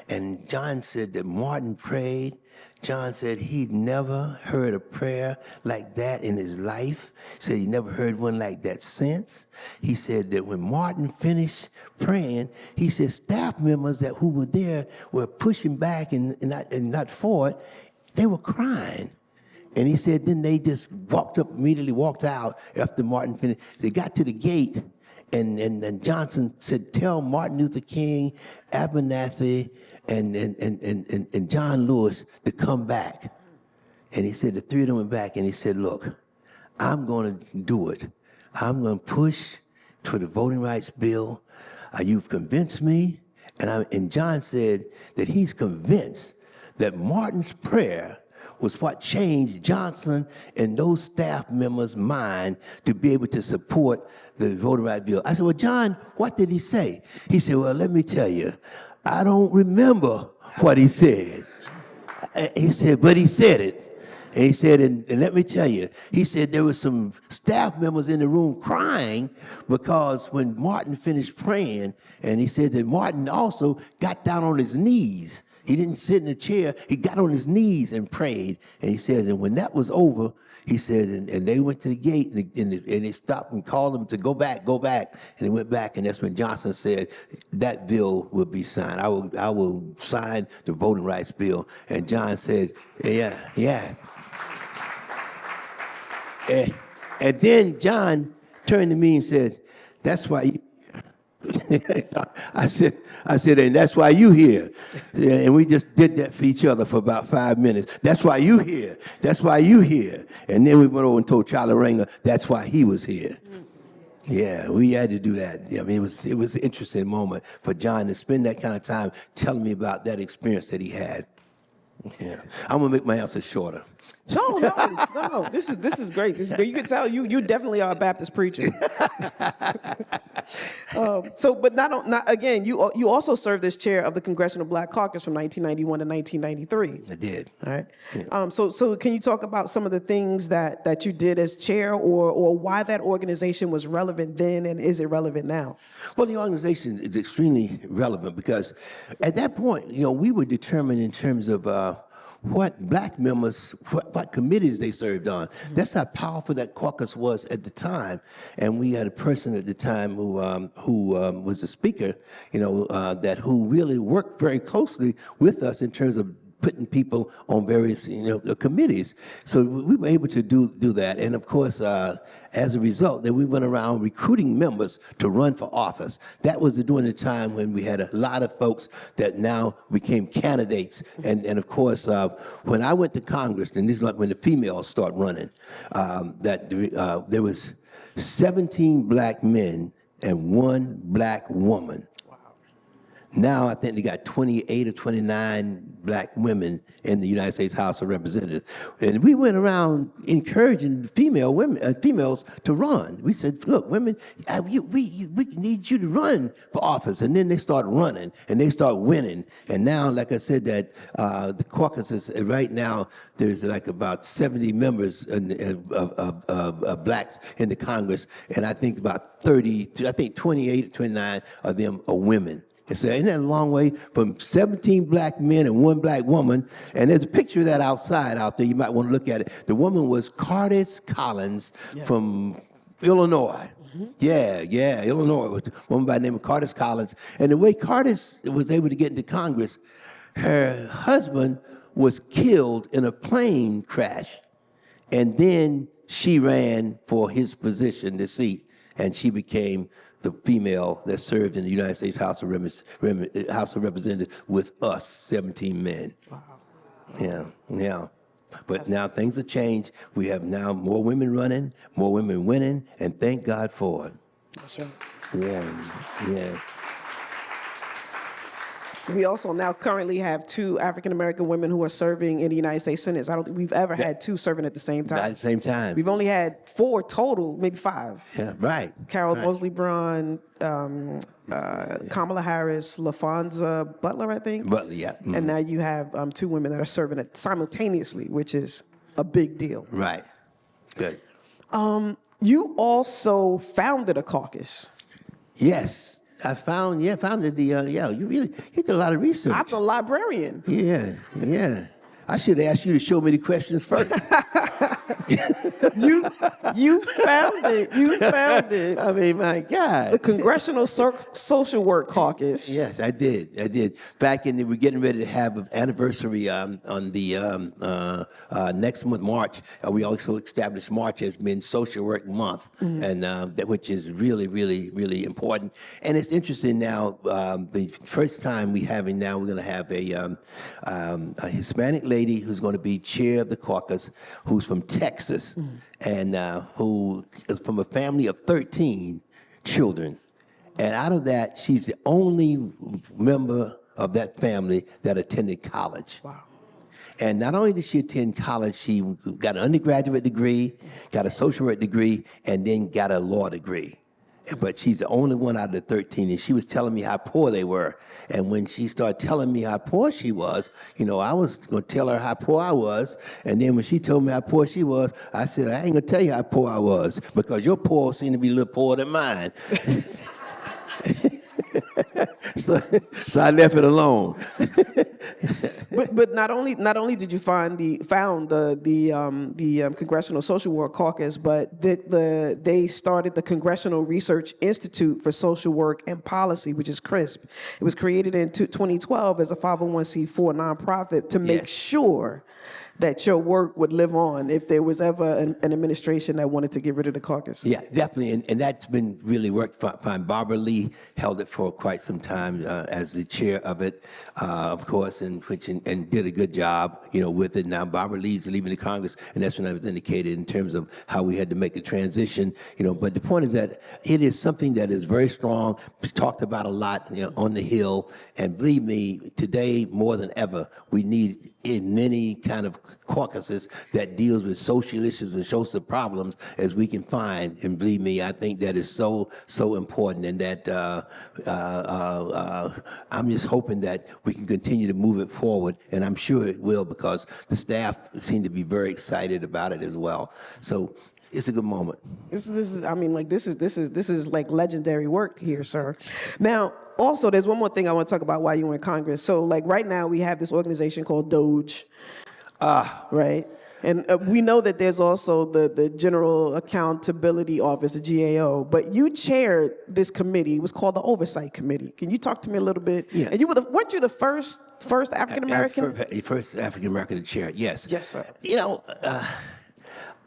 And John said that Martin prayed. John said he'd never heard a prayer like that in his life. He said he never heard one like that since. He said that when Martin finished praying, he said staff members who were there were pushing back and not for it. They were crying. And he said, then they just immediately walked out after Martin finished. They got to the gate, and Johnson said, tell Martin Luther King, Abernathy, and John Lewis to come back. And he said, the three of them went back, and he said, look, I'm going to do it. I'm going to push for the voting rights bill. You've convinced me. And John said that he's convinced that Martin's prayer was what changed Johnson and those staff members' mind to be able to support the voting rights bill. I said, well, John, what did he say? He said, well, let me tell you, I don't remember what he said. He said, but he said it. And he said, and let me tell you, he said there were some staff members in the room crying because when Martin finished praying, and he said that Martin also got down on his knees. He didn't sit in a chair. He got on his knees and prayed. And he said, and when that was over, he said, and they went to the gate, and they stopped and called them to go back. And they went back, and that's when Johnson said, that bill will be signed. I will sign the voting rights bill. And John said, yeah. And then John turned to me and said, that's why you... I said, and that's why you here. Yeah, and we just did that for each other for about 5 minutes. That's why you here. That's why you here. And then we went over and told Charlie Rangel that's why he was here. Yeah, we had to do that. Yeah, I mean, it was an interesting moment for John to spend that kind of time telling me about that experience that he had. Yeah, I'm gonna make my answer shorter. No. This is great. This is great. You can tell you definitely are a Baptist preacher. But not again. You also served as chair of the Congressional Black Caucus from 1991 to 1993. I did. All right. Yeah. So can you talk about some of the things that you did as chair, or why that organization was relevant then, and is it relevant now? Well, the organization is extremely relevant because at that point, we were determined in terms of what black members, what committees they served on. Mm-hmm. That's how powerful that caucus was at the time. And we had a person at the time who was the speaker, who really worked very closely with us in terms of putting people on various committees. So we were able to do that. And of course, as a result, that we went around recruiting members to run for office. That was during the time when we had a lot of folks that now became candidates. And of course, when I went to Congress, and this is like when the females start running, there was 17 black men and 1 black woman. Now I think they got 28 or 29 black women in the United States House of Representatives, and we went around encouraging females to run. We said, "Look, women, we need you to run for office." And then they start running, and they start winning. And now, like I said, that the caucus is right now. There's like about 70 members of blacks in the Congress, and I think about 28 or 29 of them are women. And so isn't that a long way from 17 black men and 1 black woman? And there's a picture of that outside out there. You might want to look at it. The woman was Carla Collins from Illinois. Mm-hmm. Yeah, Illinois. Was a woman by the name of Carla Collins. And the way Carla was able to get into Congress, her husband was killed in a plane crash. And then she ran for his position, the seat, and she became the female that served in the United States House of Representatives with us, 17 men. Wow. Yeah. But now things have changed. We have now more women running, more women winning, and thank God for it. That's right. Yeah. We also now currently have 2 African American women who are serving in the United States Senate. I don't think we've ever had 2 serving at the same time. At the same time. We've only had 4 total, maybe 5. Yeah, right. Carol right. Mosley Braun, Kamala Harris, LaFonza Butler, I think. Butler, yeah. Mm-hmm. And now you have 2 women that are serving it simultaneously, which is a big deal. Right. Good. You also founded a caucus. Yes. I founded the, you did a lot of research. I'm a librarian. Yeah. I should have asked you to show me the questions first. You found it. You found it. I mean, my The God. Congressional Social Work Caucus. Yes, I did. Back in, we're getting ready to have an anniversary on the next month, March. We also established March as being Social Work Month, and which is really, really, really important. And it's interesting now. The first time we're going to have a Hispanic lady who's going to be chair of the caucus, who's from Texas, and who is from a family of 13 children. And out of that, she's the only member of that family that attended college. Wow. And not only did she attend college, she got an undergraduate degree, got a social work degree, and then got a law degree. But she's the only one out of the 13, and she was telling me how poor they were. And when she started telling me how poor she was, I was going to tell her how poor I was. And then when she told me how poor she was, I said, I ain't going to tell you how poor I was, because your poor seemed to be a little poorer than mine. So I left it alone. But not only did you found the Congressional Social Work Caucus, but they started the Congressional Research Institute for Social Work and Policy, which is CRISP. It was created in 2012 as a 501c4 nonprofit to make sure that your work would live on if there was ever an administration that wanted to get rid of the caucus. Yeah, definitely, and that's been really worked fine. Barbara Lee held it for quite some time as the chair of it, of course, and did a good job, with it. Now Barbara Lee's leaving the Congress, and that's when I was indicated in terms of how we had to make the transition, But the point is that it is something that is very strong, talked about a lot, on the Hill, and believe me, today more than ever, we need in many kind of caucuses that deals with social issues and social problems as we can find. And believe me, I think that is so important, and that I'm just hoping that we can continue to move it forward, and I'm sure it will, because the staff seem to be very excited about it as well. So it's a good moment. This is like legendary work here, sir. Now, also, there's one more thing I want to talk about while you were in Congress. So, like right now, we have this organization called DOGE, right? And we know that there's also the General Accountability Office, the GAO. But you chaired this committee. It was called the Oversight Committee. Can you talk to me a little bit? Yeah. And weren't you the first African American? First African American to chair. Yes. Yes, sir.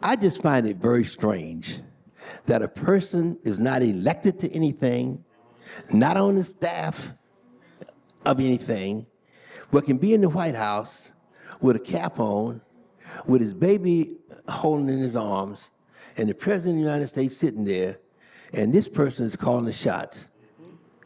I just find it very strange that a person is not elected to anything, not on the staff of anything, but can be in the White House with a cap on, with his baby holding in his arms, and the President of the United States sitting there, and this person is calling the shots.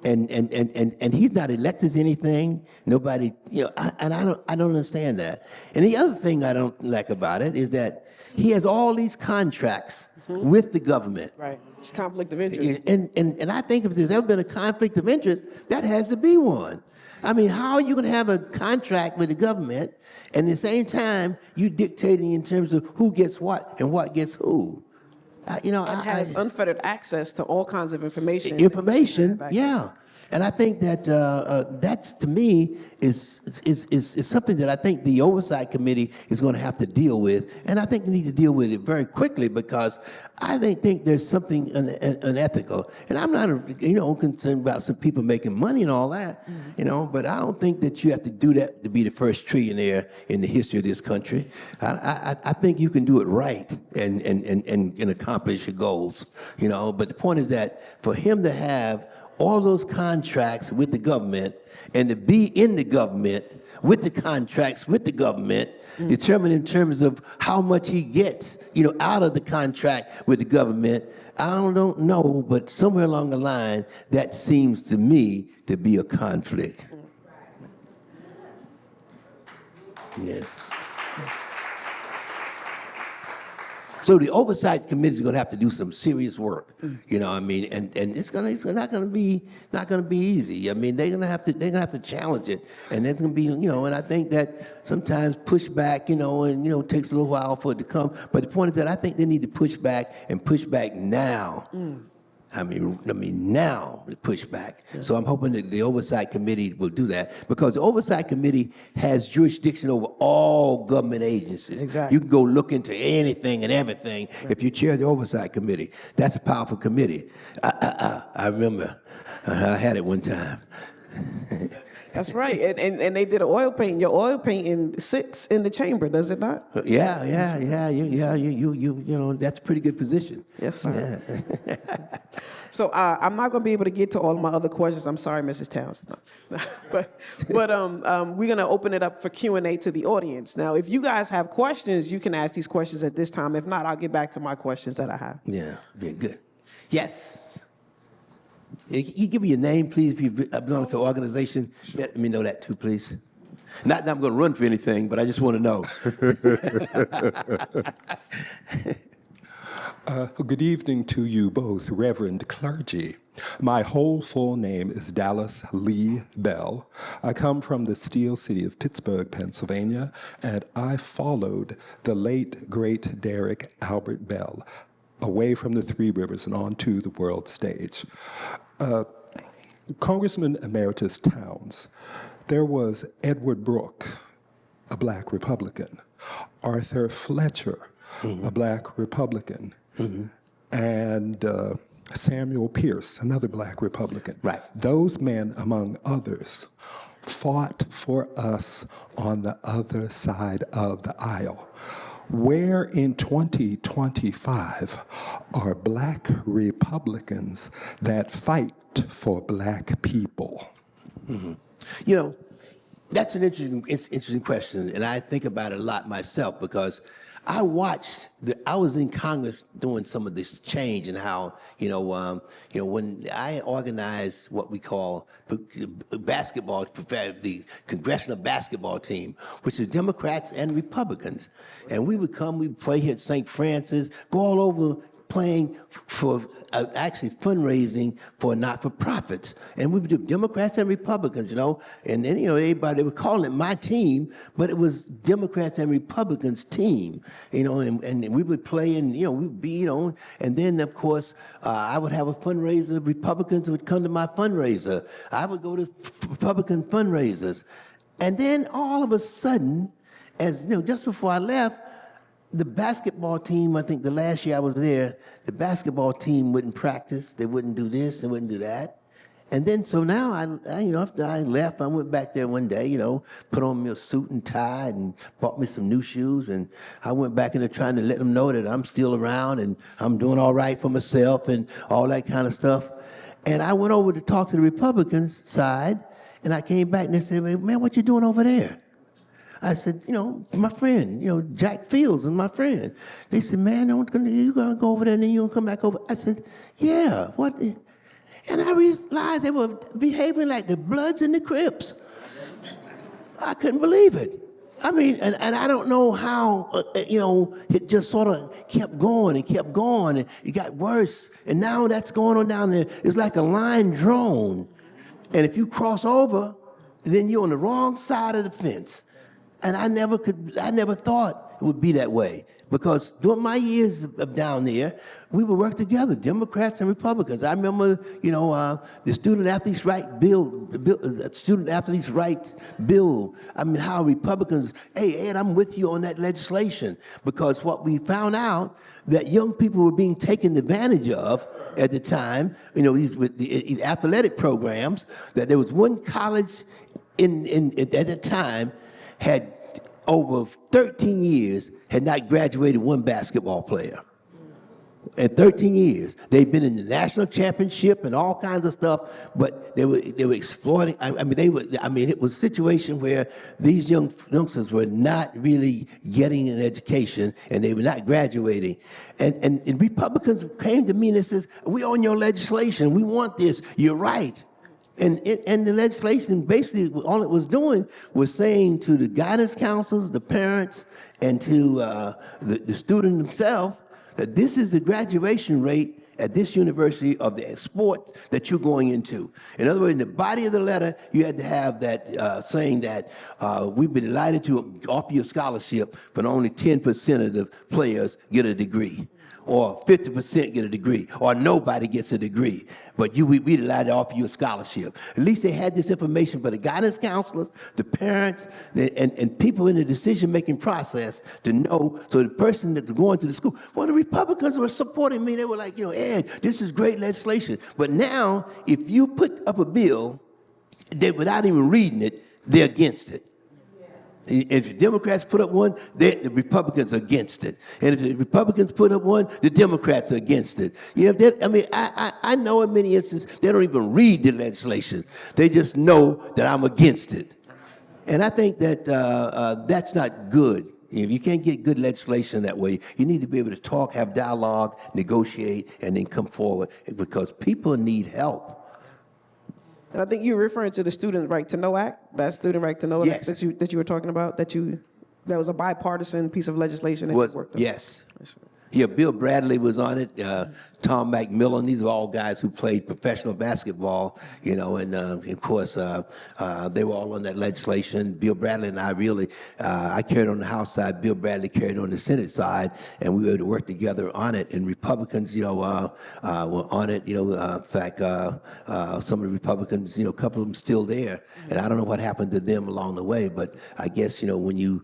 And he's not elected to anything. Nobody, I don't understand that. And the other thing I don't like about it is that he has all these contracts with the government. Right. It's conflict of interest. And I think if there's ever been a conflict of interest, that has to be one. I mean, how are you going to have a contract with the government, and at the same time you dictating in terms of who gets what and what gets who? Has unfettered access to all kinds of information. Yeah. And I think that that's, to me, is something that I think the Oversight Committee is going to have to deal with. And I think they need to deal with it very quickly, because I think there's something unethical. And I'm not, concerned about some people making money and all that, but I don't think that you have to do that to be the first trillionaire in the history of this country. I think you can do it right and accomplish your goals, But the point is that for him to have all those contracts with the government, and to be in the government with the contracts with the government, determined in terms of how much he gets, out of the contract with the government, I don't know, but somewhere along the line, that seems to me to be a conflict. Yeah. So the Oversight Committee is going to have to do some serious work, and it's not going to be easy. I mean, they're going to have to challenge it, and there's going to be, and I think that sometimes pushback, and takes a little while for it to come. But the point is that I think they need to push back now. I mean, now the pushback. So I'm hoping that the Oversight Committee will do that, because the Oversight Committee has jurisdiction over all government agencies. Exactly. You can go look into anything and everything if you chair the Oversight Committee. That's a powerful committee. I remember I had it one time. That's right. And they did an oil painting. Your oil painting sits in the chamber, does it not? Yeah. You know, that's a pretty good position. Yes, sir. Yeah. So I'm not going to be able to get to all of my other questions. I'm sorry, Mrs. Towns. No. but we're going to open it up for Q&A to the audience. Now, if you guys have questions, you can ask these questions at this time. If not, I'll get back to my questions that I have. Yeah, very good. Yes. Can you give me your name, please, if you belong to an organization? Let me know that too, please. Not that I'm going to run for anything, but I just want to know. Good evening to you both, Reverend Clergy. My whole full name is Dallas Lee Bell. I come from the Steel City of Pittsburgh, Pennsylvania, and I followed the late, great Derek Albert Bell away from the Three Rivers and onto the world stage. Congressman Emeritus Towns, there was Edward Brooke, a black Republican, Arthur Fletcher, a black Republican, and Samuel Pierce, another black Republican. Right. Those men, among others, fought for us on the other side of the aisle. Where in 2025 are black Republicans that fight for black people? You know, that's an interesting question, and I think about it a lot myself, because I was in Congress doing some of this change, and how, when I organized what we call basketball, the congressional basketball team, which is Democrats and Republicans. And we'd play here at St. Francis, go all over playing for actually fundraising for not-for-profits. And we would do Democrats and Republicans, and then, everybody, they were calling it my team, but it was Democrats and Republicans team, and we would play, and, we'd be, and then, of course, I would have a fundraiser. Republicans would come to my fundraiser. I would go to Republican fundraisers. And then all of a sudden, just before I left, the basketball team, I think the last year I was there, the basketball team wouldn't practice. They wouldn't do this, they wouldn't do that. And then, so now, after I left, I went back there one day, put on me a suit and tie and bought me some new shoes. And I went back in there trying to let them know that I'm still around and I'm doing all right for myself and all that kind of stuff. And I went over to talk to the Republicans side, and I came back and they said, man, what you doing over there? I said, my friend, Jack Fields is my friend. They said, man, you gonna go over there and then you gonna come back over? I said, yeah, what? And I realized they were behaving like the Bloods and the Crips. I couldn't believe it. I mean, and I don't know how, it just sort of kept going and kept going, and it got worse. And now that's going on down there. It's like a line drawn. And if you cross over, then you're on the wrong side of the fence. And I never thought it would be that way, because during my years of down there, we would work together, Democrats and Republicans. I remember, the Student Athletes' Rights Bill. I mean, how Republicans, hey, Ed, I'm with you on that legislation, because what we found out, that young people were being taken advantage of at the time, these athletic programs, that there was one college at the time had over 13 years had not graduated one basketball player. In 13 years, they've been in the national championship and all kinds of stuff, but they were exploiting. It was a situation where these youngsters were not really getting an education, and they were not graduating. And Republicans came to me and they says, "We on your legislation. We want this. You're right." And the legislation, basically, all it was doing was saying to the guidance counselors, the parents, and to the student himself, that this is the graduation rate at this university of the sport that you're going into. In other words, in the body of the letter, you had to have that saying that we'd be delighted to offer you a scholarship, but only 10% of the players get a degree. or 50% get a degree, or nobody gets a degree. But we'd allowed to offer you a scholarship. At least they had this information for the guidance counselors, the parents, and people in the decision-making process to know, so the person that's going to the school. Well, the Republicans were supporting me. They were like, Ed, this is great legislation. But now, if you put up a bill, without even reading it, they're against it. If the Democrats put up one, the Republicans are against it. And if the Republicans put up one, the Democrats are against it. I know in many instances they don't even read the legislation. They just know that I'm against it. And I think that that's not good. If you can't get good legislation that way, you need to be able to talk, have dialogue, negotiate, and then come forward, because people need help. And I think you're referring to the Student Right to Know Act, that Student Right to Know Yes. Act that you were talking about, that was a bipartisan piece of legislation that you worked on. Yes. Yeah, Bill Bradley was on it. Tom McMillan. These are all guys who played professional basketball, and of course they were all on that legislation. Bill Bradley and I really, I carried on the House side. Bill Bradley carried on the Senate side, and we were able to work together on it. And Republicans, were on it. In fact, some of the Republicans, a couple of them still there, and I don't know what happened to them along the way. But I guess when you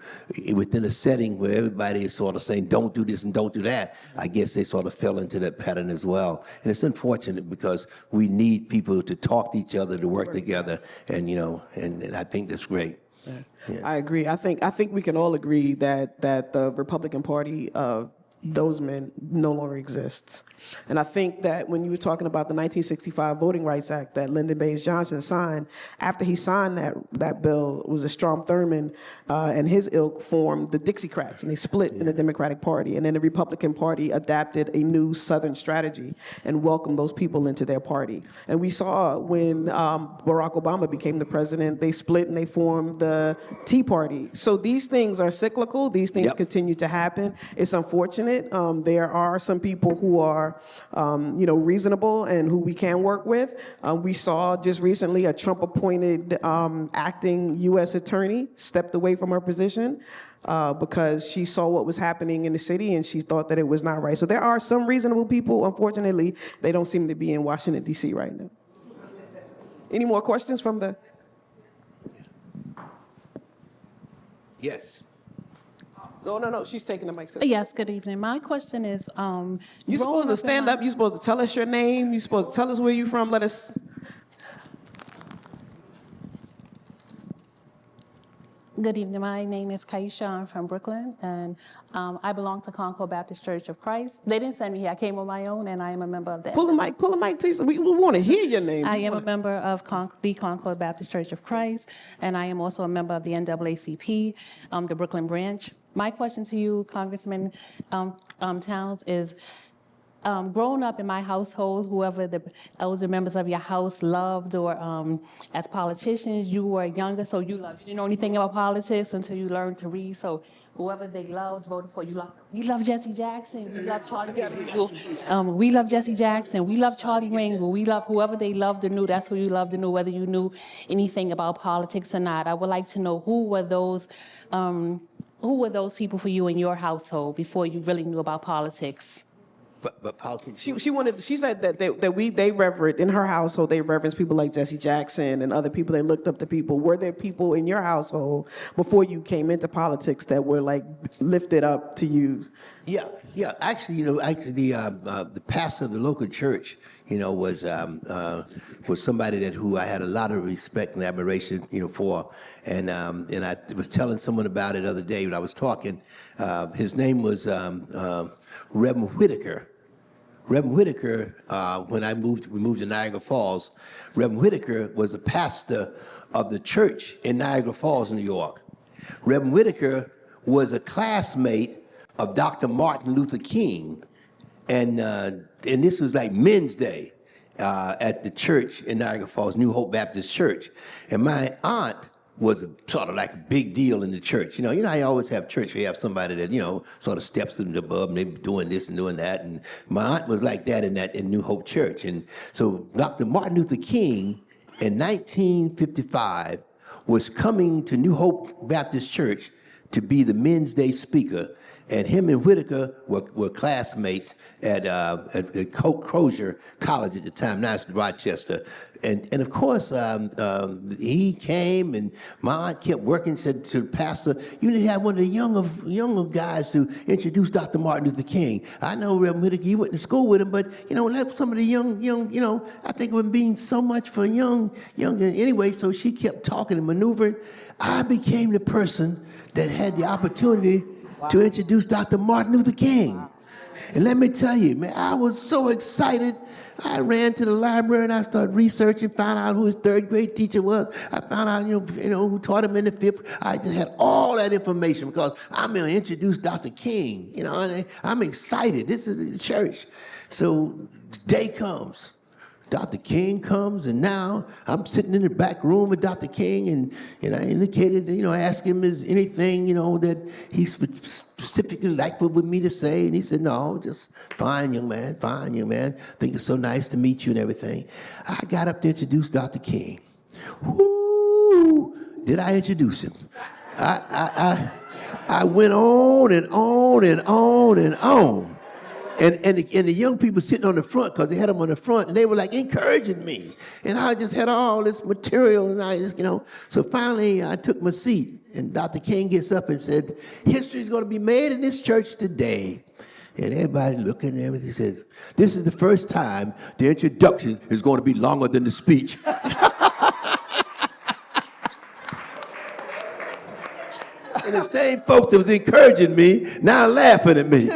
within a setting where everybody is sort of saying don't do this and don't do that, I guess they sort of fell into that pattern as well. And it's unfortunate because we need people to talk to each other, to work together, and and I think that's great. Yeah. I agree. I think we can all agree that the Republican Party of those men no longer exists. And I think that when you were talking about the 1965 Voting Rights Act that Lyndon Baines Johnson signed, after he signed that bill, it was a Strom Thurmond and his ilk formed the Dixiecrats, and they split in the Democratic Party. And then the Republican Party adapted a new Southern strategy and welcomed those people into their party. And we saw when Barack Obama became the president, they split and they formed the Tea Party. So these things are cyclical. These things continue to happen. It's unfortunate. There are some people who are, reasonable and who we can work with. We saw just recently a Trump-appointed acting U.S. attorney stepped away from her position because she saw what was happening in the city and she thought that it was not right. So there are some reasonable people. Unfortunately, they don't seem to be in Washington, D.C. right now. Any more questions from the? Yes. No, she's taking the mic. Yes, good evening. My question is, You're supposed to stand up. You're supposed to tell us your name. You're supposed to tell us where you're from. Let us. Good evening. My name is Kaisha. I'm from Brooklyn, and I belong to Concord Baptist Church of Christ. They didn't send me here. I came on my own, and I am a member of the. Pull the mic, Tisa. We want to hear your name. I am a member of the Concord Baptist Church of Christ, and I am also a member of the NAACP, the Brooklyn branch. My question to you, Congressman Towns, is growing up in my household, whoever the elder members of your house loved, or as politicians, you were younger, so you didn't know anything about politics until you learned to read. So whoever they loved, voted for, you loved. We love Jesse Jackson. We love Charlie Ringle. We love Jesse Jackson. We love Charlie Ringle. We love whoever they loved or knew. That's who you loved or knew, whether you knew anything about politics or not. I would like to know who were those people for you in your household before you really knew about politics? But politics. She said that they reverend in her household. They reverence people like Jesse Jackson and other people. They looked up to people. Were there people in your household before you came into politics that were like lifted up to you? Yeah. Actually, the pastor of the local church, was somebody who I had a lot of respect and admiration, for, and I was telling someone about it the other day when I was talking. His name was Reverend Whitaker. Reverend Whitaker, when we moved to Niagara Falls, Reverend Whitaker was a pastor of the church in Niagara Falls, New York. Reverend Whitaker was a classmate of Dr. Martin Luther King, and this was like Men's Day at the church in Niagara Falls, New Hope Baptist Church, and my aunt was sort of like a big deal in the church. You know how you always have church where you have somebody that, sort of steps them above and they're doing this and doing that. And my aunt was like that in New Hope Church. And so Dr. Martin Luther King in 1955 was coming to New Hope Baptist Church to be the Men's Day speaker. And him and Whitaker were classmates at Crozier College at the time. Now it's Rochester. And of course, he came, and my aunt kept working, said to the pastor, you need to have one of the younger guys to introduce Dr. Martin Luther King. I know Reverend Whitaker, you went to school with him, but, let some of the young, I think it would mean so much for young. Anyway, so she kept talking and maneuvering. I became the person that had the opportunity to introduce Dr. Martin Luther King. And let me tell you, man, I was so excited. I ran to the library and I started researching, found out who his third grade teacher was. I found out, who taught him in the fifth. I just had all that information because I'm going to introduce Dr. King, and I'm excited. This is the church. So the day comes. Dr. King comes, and now I'm sitting in the back room with Dr. King, and I indicated, asked him, is anything, that he specifically liked with me to say, and he said, no, just fine, young man, I think it's so nice to meet you and everything. I got up to introduce Dr. King. Whoo! Did I introduce him? I went on and on and on and on. And the young people sitting on the front, because they had them on the front, and they were like encouraging me. And I just had all this material, and I just, So finally, I took my seat, and Dr. King gets up and said, history is going to be made in this church today. And everybody looking and everything says, this is the first time the introduction is going to be longer than the speech. And the same folks that was encouraging me now laughing at me.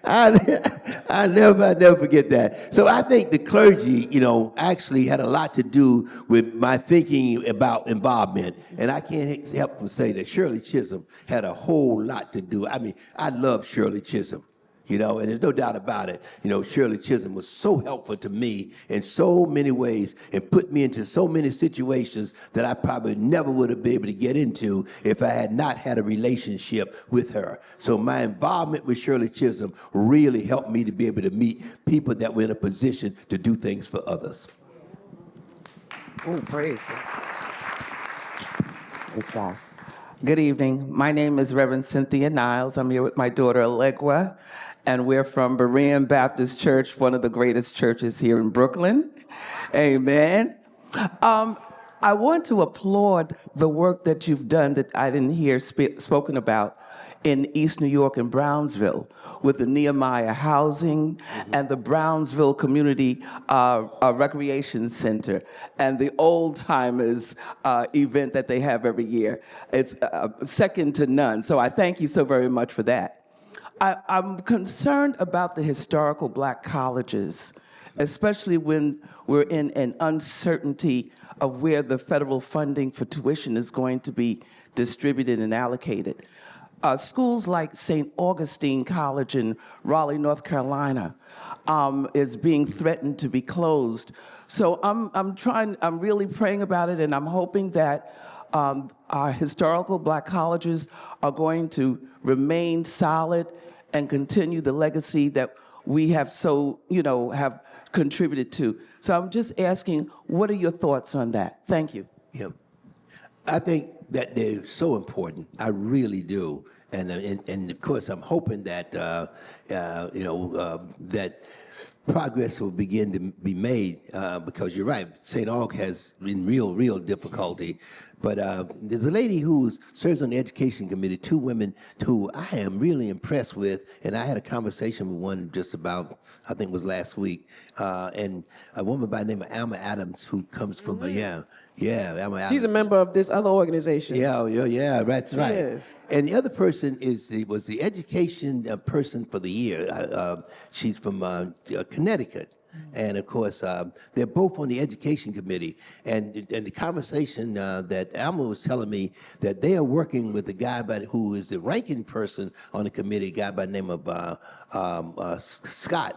I never forget that. So I think the clergy, actually had a lot to do with my thinking about involvement. And I can't help but say that Shirley Chisholm had a whole lot to do. I mean, I love Shirley Chisholm. And there's no doubt about it. Shirley Chisholm was so helpful to me in so many ways and put me into so many situations that I probably never would have been able to get into if I had not had a relationship with her. So my involvement with Shirley Chisholm really helped me to be able to meet people that were in a position to do things for others. Oh, praise. Praise God. Good evening. My name is Reverend Cynthia Niles. I'm here with my daughter, Allegra, and we're from Berean Baptist Church, one of the greatest churches here in Brooklyn. Amen. I want to applaud the work that you've done that I didn't hear spoken about in East New York and Brownsville with the Nehemiah Housing and the Brownsville Community Recreation Center and the Old Timers event that they have every year. It's second to none. So I thank you so very much for that. I'm concerned about the historical Black colleges, especially when we're in an uncertainty of where the federal funding for tuition is going to be distributed and allocated. Schools like St. Augustine College in Raleigh, North Carolina, is being threatened to be closed. So I'm really praying about it, and I'm hoping that our historical Black colleges are going to remain solid and continue the legacy that we have have contributed to. So I'm just asking, what are your thoughts on that? Thank you. Yeah, I think that they're so important. I really do. And of course, I'm hoping that, that progress will begin to be made because you're right, St. Aug has been real difficulty. But there's a lady who serves on the education committee, two women who I am really impressed with, and I had a conversation with one just about, I think it was last week, and a woman by the name of Alma Adams who comes from, Alma Adams. She's a member of this other organization. Yeah, that's right. Yes. And the other person was the education person for the year. She's from Connecticut. And of course, they're both on the education committee. And the conversation that Alma was telling me that they are working with the guy who is the ranking person on the committee, a guy by the name of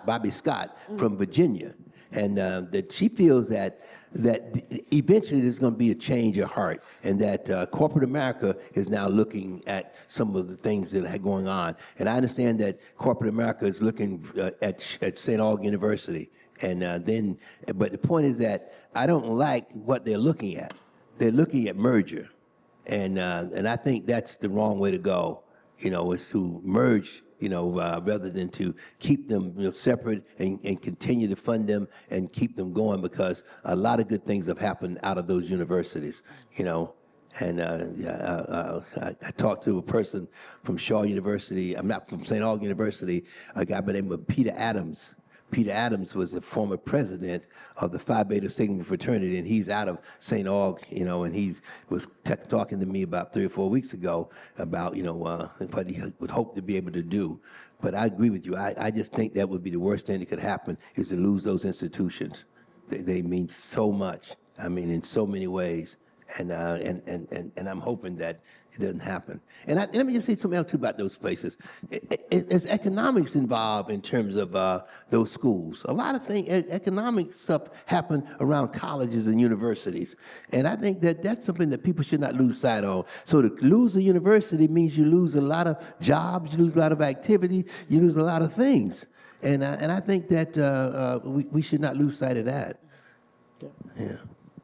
Bobby Scott from Virginia. And that she feels that eventually there's going to be a change of heart, and that corporate America is now looking at some of the things that are going on. And I understand that corporate America is looking at St. Aug University. And but the point is that I don't like what they're looking at. They're looking at merger. And I think that's the wrong way to go. Is to merge. Rather than to keep them separate and continue to fund them and keep them going, because a lot of good things have happened out of those universities. And I talked to a person from Shaw University. I'm not from St. Aug University. A guy by the name of Peter Adams. Peter Adams was the former president of the Phi Beta Sigma fraternity, and he's out of St. Aug, and he was talking to me about 3 or 4 weeks ago about, what he would hope to be able to do. But I agree with you. I just think that would be the worst thing that could happen, is to lose those institutions. They mean so much. I mean, in so many ways. And I'm hoping that it doesn't happen. And let me just say something else too about those places. There's economics involved in terms of those schools. A lot of things, economic stuff happen around colleges and universities. And I think that that's something that people should not lose sight of. So to lose a university means you lose a lot of jobs, you lose a lot of activity, you lose a lot of things. And I think that we should not lose sight of that. Yeah.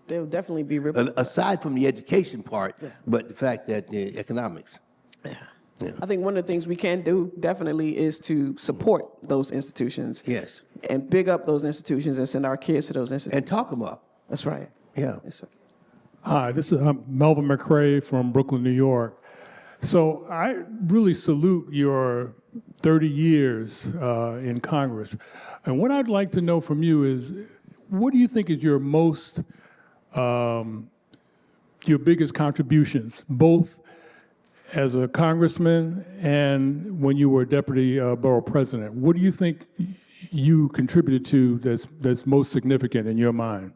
There will definitely be aside from the education part, but the fact that the economics. Yeah. I think one of the things we can do definitely is to support those institutions. Yes. And big up those institutions and send our kids to those institutions. And talk them up. That's right. Yeah. Yes, sir. Hi, this is Melvin McCrae from Brooklyn, New York. So I really salute your 30 years in Congress. And what I'd like to know from you is, what do you think is your your biggest contributions, both as a congressman and when you were deputy borough president? What do you think you contributed to that's most significant in your mind?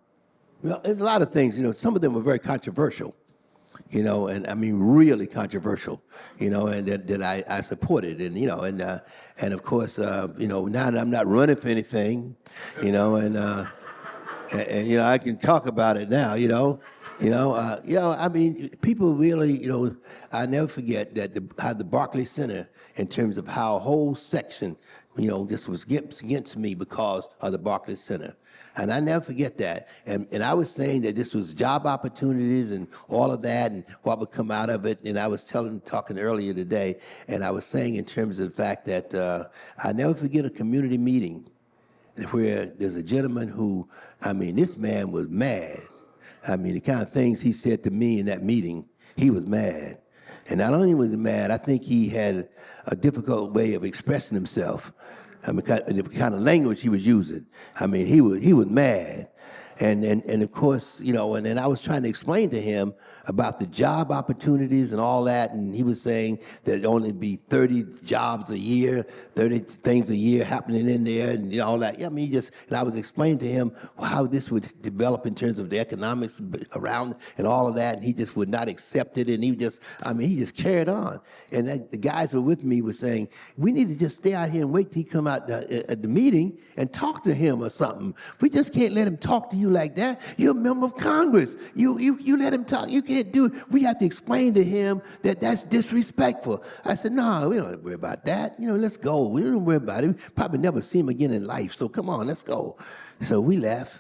Well, there's a lot of things. Some of them were very controversial. And I mean really controversial. And that I supported, and of course, now that I'm not running for anything, and I can talk about it now. I mean, people really, I never forget that how the Barclay Center, in terms of how a whole section, just was against me because of the Barclay Center. And I never forget that. And I was saying that this was job opportunities and all of that and what would come out of it. And I was talking earlier today, and I was saying in terms of the fact that I never forget a community meeting where there's a gentleman who, this man was mad. The kind of things he said to me in that meeting, he was mad. And not only was he mad, I think he had a difficult way of expressing himself. The kind of language he was using. He was mad. And of course, and then I was trying to explain to him about the job opportunities and all that, and he was saying there'd only be 30 jobs a year, 30 things a year happening in there, and all that. And I was explaining to him how this would develop in terms of the economics around and all of that, and he just would not accept it, and he just carried on. And the guys who were with me were saying, we need to just stay out here and wait till he come out at the meeting and talk to him or something. We just can't let him talk to you like that. You're a member of Congress. You let him talk. You can't do it. We have to explain to him that that's disrespectful. I said, no, we don't have to worry about that. Let's go. We don't worry about it. We probably never see him again in life. So come on, let's go. So we left.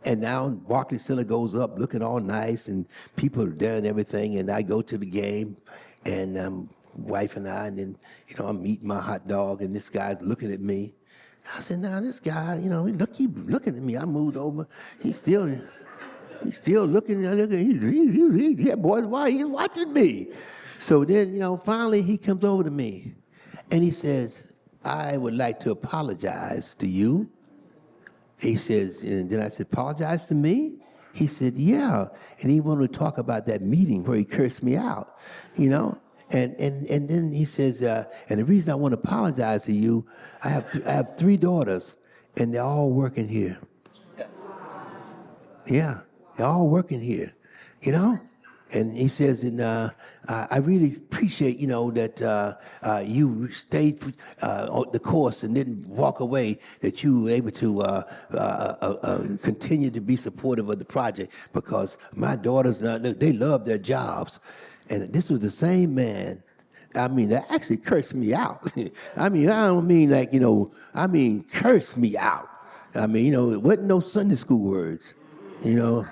And now Barclay Center goes up looking all nice, and people are there and everything. And I go to the game, and wife and I, and then, I'm eating my hot dog, and this guy's looking at me. I said, now this guy, keep looking at me. I moved over. He's still looking. Yeah, boy, why he's watching me? So then, finally he comes over to me, and he says, I would like to apologize to you. He says, and then I said, apologize to me? He said, yeah. And he wanted to talk about that meeting where he cursed me out, And then he says, and the reason I want to apologize to you, I have 3 daughters, and they're all working here. Yeah, they're all working here, And he says, and I really appreciate, that you stayed the course and didn't walk away, that you were able to continue to be supportive of the project, because my daughters, they love their jobs. And this was the same man, that actually cursed me out. I don't mean like, cursed me out. It wasn't no Sunday school words. you know,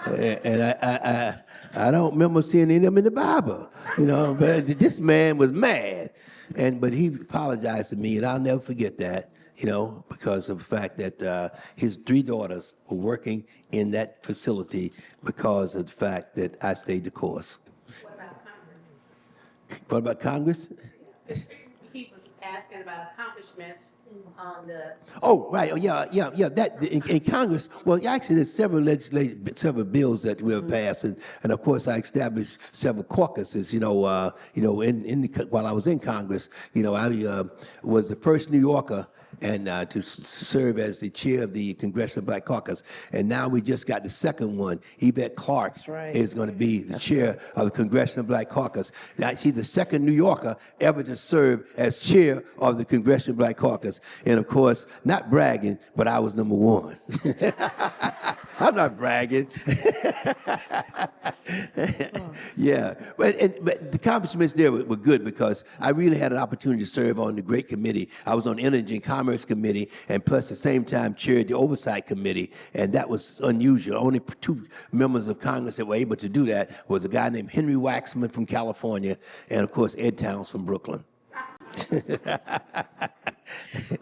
and I don't remember seeing any of them in the Bible, you know. But this man was mad, but he apologized to me, and I'll never forget that, you know, because of the fact that his 3 daughters were working in that facility because of the fact that I stayed the course. What about Congress? He was asking about accomplishments on the. Oh, right. Oh, yeah. That in Congress. Well, actually, there's several bills that we have passed, and of course, I established several caucuses. While I was in Congress, I was the first New Yorker and to serve as the chair of the Congressional Black Caucus. And now we just got the second one. Yvette Clarke is going to be the chair of the Congressional Black Caucus. Now, she's the second New Yorker ever to serve as chair of the Congressional Black Caucus. And of course, not bragging, but I was number 1. I'm not bragging. Yeah, but the accomplishments there were good because I really had an opportunity to serve on the great committee. I was on Energy and Commerce Committee, and plus at the same time chaired the Oversight Committee, and that was unusual. Only 2 members of Congress that were able to do that was a guy named Henry Waxman from California, and of course Ed Towns from Brooklyn.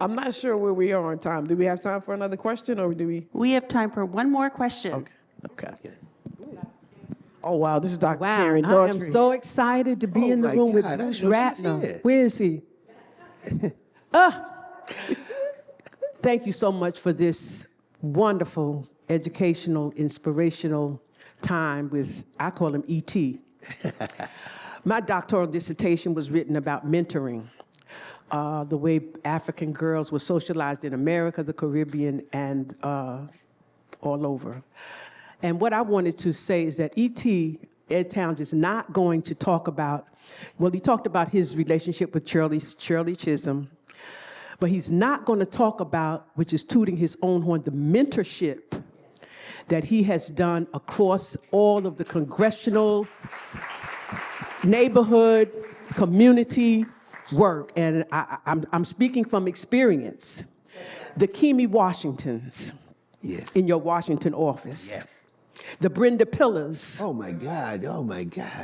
I'm not sure where we are on time. Do we have time for another question, or do we? We have time for one more question. Okay. Oh, wow, this is Dr. Wow, Karen I Daughtry. am so excited to be in the my room with God, I Bruce didn't know she was Ratner. here. Where is he? Thank you so much for this wonderful, educational, inspirational time with, I call him E.T. My doctoral dissertation was written about mentoring, the way African girls were socialized in America, the Caribbean, and all over. And what I wanted to say is that E.T., Ed Towns, is not going to talk about, well, he talked about his relationship with Shirley Chisholm, but he's not going to talk about, which is tooting his own horn, the mentorship that he has done across all of the congressional, neighborhood, community work. And I'm speaking from experience. The Kimi Washingtons in your Washington office. Yes. The Brenda Pillars Oh my God.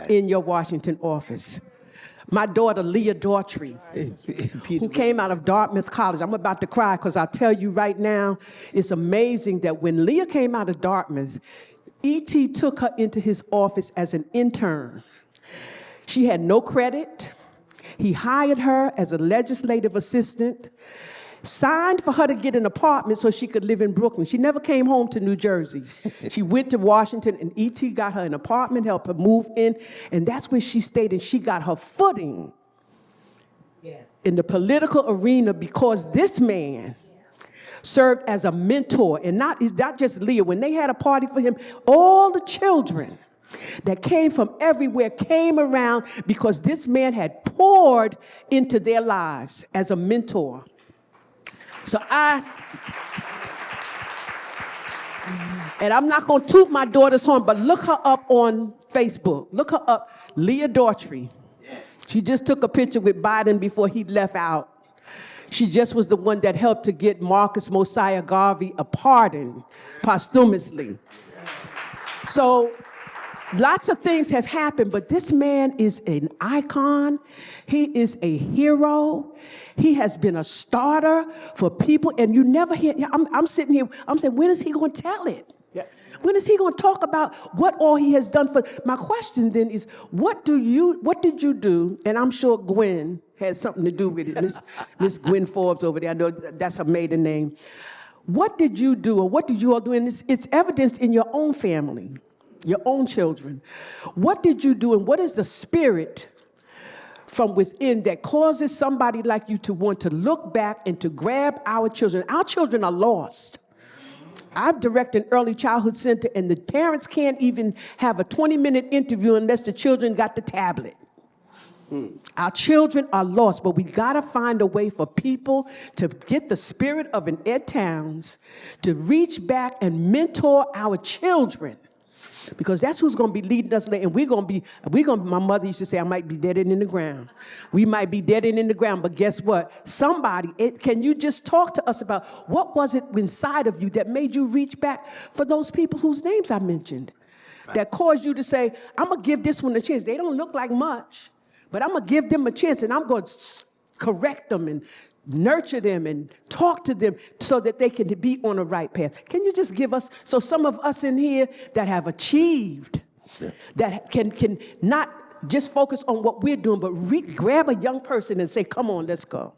in your Washington office. My daughter, Leah Daughtry, who came out of Dartmouth College. I'm about to cry because I'll tell you right now, it's amazing that when Leah came out of Dartmouth, E.T. took her into his office as an intern. She had no credit. He hired her as a legislative assistant, signed for her to get an apartment so she could live in Brooklyn. She never came home to New Jersey. She went to Washington, and E.T. got her an apartment, helped her move in, and that's where she stayed, and she got her footing in the political arena because this man served as a mentor, and not just Leah. When they had a party for him, all the children that came from everywhere came around because this man had poured into their lives as a mentor. So and I'm not going to toot my daughter's horn, but look her up on Facebook. Look her up, Leah Daughtry. She just took a picture with Biden before he left out. She just was the one that helped to get Marcus Mosiah Garvey a pardon posthumously. So lots of things have happened, but this man is an icon. He is a hero. He has been a starter for people, and you never hear, I'm sitting here, I'm saying, when is he going to tell it? Yeah. When is he going to talk about what all he has done for, my question then is, what did you do, and I'm sure Gwen has something to do with it, Miss Gwen Forbes over there, I know that's her maiden name. What did you do, or what did you all do, and it's evidenced in your own family, your own children. What did you do, and what is the spirit from within that causes somebody like you to want to look back and to grab our children? Our children are lost. I direct an early childhood center, and the parents can't even have a 20-minute interview unless the children got the tablet. Our children are lost, but we gotta find a way for people to get the spirit of an Ed Towns to reach back and mentor our children Because that's who's going to be leading us later. And my mother used to say, I might be dead and in the ground. We might be dead and in the ground, but guess what? Can you just talk to us about what was it inside of you that made you reach back for those people whose names I mentioned? That caused you to say, I'm going to give this one a chance. They don't look like much, but I'm going to give them a chance, and I'm going to correct them and nurture them and talk to them so that they can be on the right path. Can you just give us, so some of us in here that have achieved, that can not just focus on what we're doing, but grab a young person and say, come on, let's go.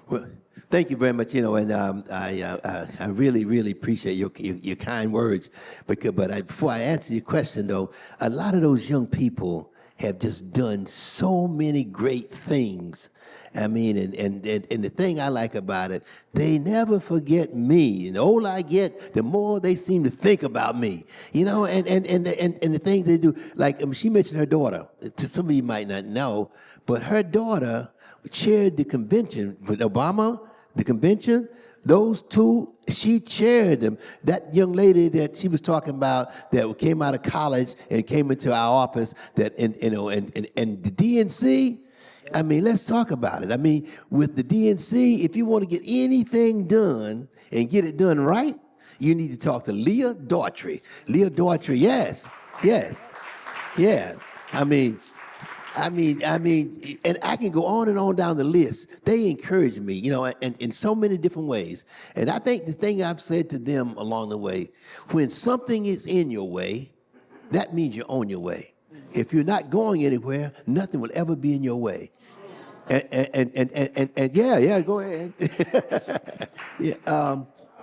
Well, thank you very much. And I really, really appreciate your kind words. But before I answer your question, though, a lot of those young people have just done so many great things. I mean, and the thing I like about it, they never forget me. And the older I get, the more they seem to think about me. And the things they do, like she mentioned her daughter. Some of you might not know, but her daughter chaired the convention with Obama, the convention. Those two, she chaired them. That young lady that she was talking about that came out of college and came into our office, and the DNC. I mean, let's talk about it. I mean, with the DNC, if you want to get anything done and get it done right, you need to talk to Leah Daughtry. Leah Daughtry, yes. I mean, and I can go on and on down the list. They encourage me, and in so many different ways. And I think the thing I've said to them along the way, when something is in your way, that means you're on your way. If you're not going anywhere, nothing will ever be in your way. And yeah, go ahead.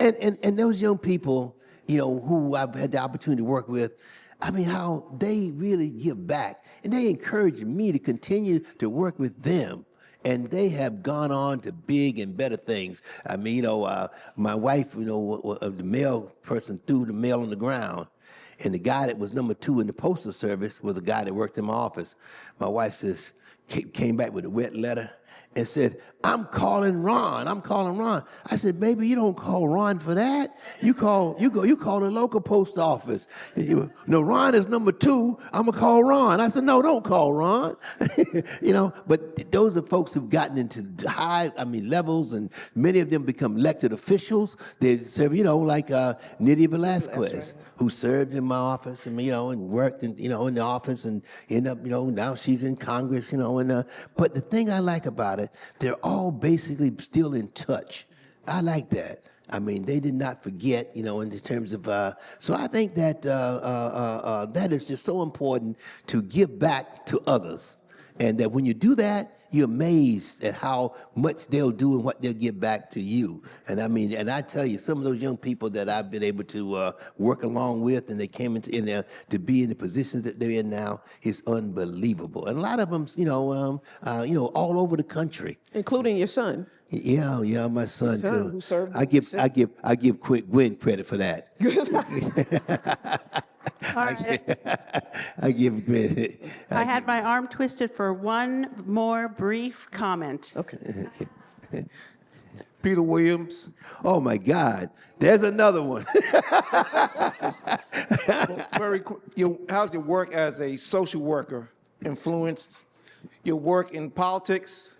And those young people, who I've had the opportunity to work with, I mean, how they really give back. And they encourage me to continue to work with them. And they have gone on to big and better things. I mean, my wife, the mail person threw the mail on the ground. And the guy that was number 2 in the postal service was a guy that worked in my office. My wife came back with a wet letter and said, I'm calling Ron. I said, baby, you don't call Ron for that. You call the local post office. No, Ron is number 2. I'm gonna call Ron. I said, no, don't call Ron. But those are folks who've gotten into high, levels, and many of them become elected officials. They serve, like Nydia Velasquez, who served in my office and worked in the office and ended up, now she's in Congress, but the thing I like about it, they're all basically still in touch. I like that. I mean, they did not forget, in terms of, so I think that that is just so important to give back to others. And that when you do that, you're amazed at how much they'll do and what they'll give back to you. And I tell you, some of those young people that I've been able to work along with, and they came in there to be in the positions that they're in now, is unbelievable. And a lot of them, all over the country, Including your son. Yeah, my son too. Who served. I give Gwen credit for that. All right. I give credit. I had my arm twisted for one more brief comment. Okay. Peter Williams. Oh my God, there's another one. How's your work as a social worker influenced your work in politics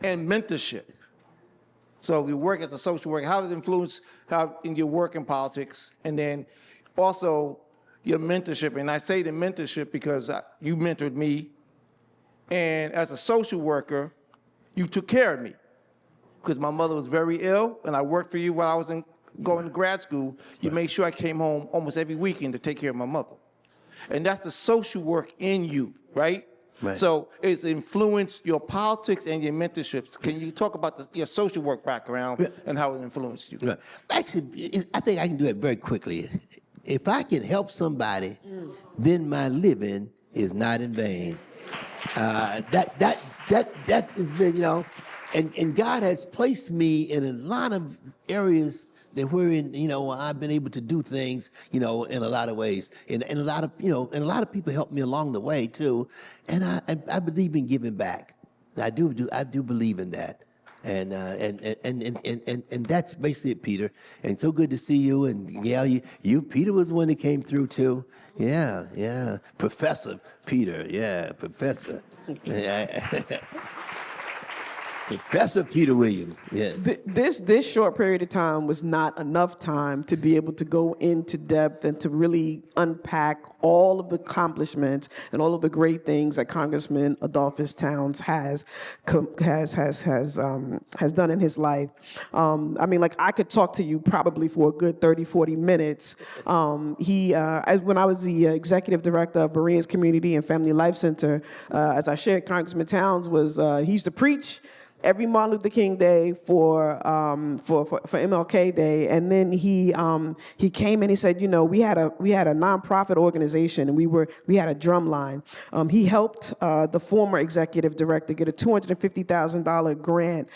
and mentorship? So your work as a social worker, how does it influence in your work in politics, and then also your mentorship? And I say the mentorship because you mentored me, and as a social worker, you took care of me because my mother was very ill, and I worked for you while I was going to grad school. You made sure I came home almost every weekend to take care of my mother. And that's the social work in you, right? Right. So it's influenced your politics and your mentorships. Can you talk about your social work background and how it influenced you? Right. Actually, I think I can do it very quickly. If I can help somebody, then my living is not in vain. That has been, and God has placed me in a lot of areas that we're in, I've been able to do things, in a lot of ways. And a lot of, and a lot of people helped me along the way too. And I believe in giving back. I do believe in that. And that's basically it, Peter. And so good to see you. And yeah, you Peter was the one that came through too. Yeah, yeah. Professor Peter. Yeah, Professor. Yeah. Professor Peter Williams. Yes. This short period of time was not enough time to be able to go into depth and to really unpack all of the accomplishments and all of the great things that Congressman Adolphus Towns has done in his life. I mean, like, I could talk to you probably for a good 30, 40 minutes. When I was the executive director of Bereans Community and Family Life Center, as I shared, Congressman Towns he used to preach every Martin Luther King Day for MLK Day, and then he came and he said, you know, we had a nonprofit organization, and we had a drum line. He helped the former executive director get a $250,000 grant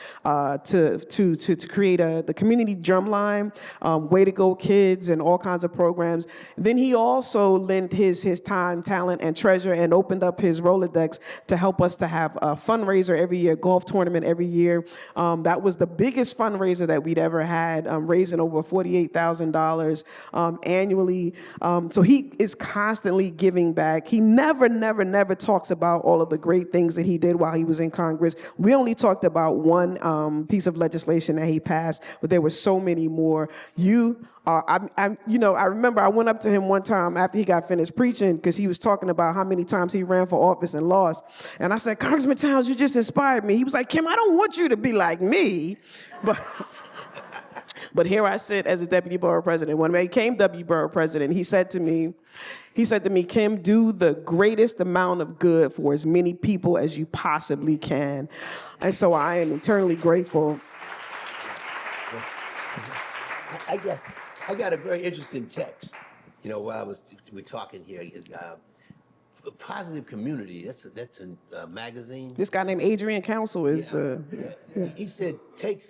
to create the community drum line, Way to Go Kids, and all kinds of programs. Then he also lent his time, talent, and treasure, and opened up his Rolodex to help us to have a fundraiser every year, golf tournament every year. That was the biggest fundraiser that we'd ever had, raising over $48,000 annually. So he is constantly giving back. He never talks about all of the great things that he did while he was in Congress. We only talked about one piece of legislation that he passed, but there were so many more. I remember I went up to him one time after he got finished preaching, because he was talking about how many times he ran for office and lost. And I said, Congressman Towns, you just inspired me. He was like, Kim, I don't want you to be like me. But here I sit as a deputy borough president. When I became deputy borough president, he said to me, Kim, do the greatest amount of good for as many people as you possibly can. And so I am eternally grateful. I got a very interesting text, you know, while we're talking here. Positive Community, that's a magazine. This guy named Adrian Council is... He said, take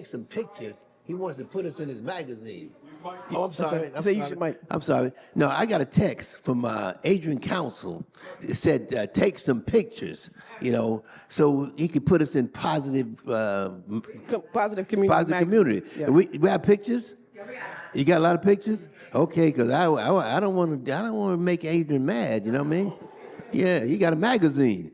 some pictures. He wants to put us in his magazine. Oh, I'm sorry. I'm sorry. No, I got a text from Adrian Council. It said, take some pictures, you know, so he could put us in positive Community. Positive Community. Yeah. We have pictures? You got a lot of pictures? Okay, because I don't want to make Adrian mad. You know what I mean? Yeah, you got a magazine.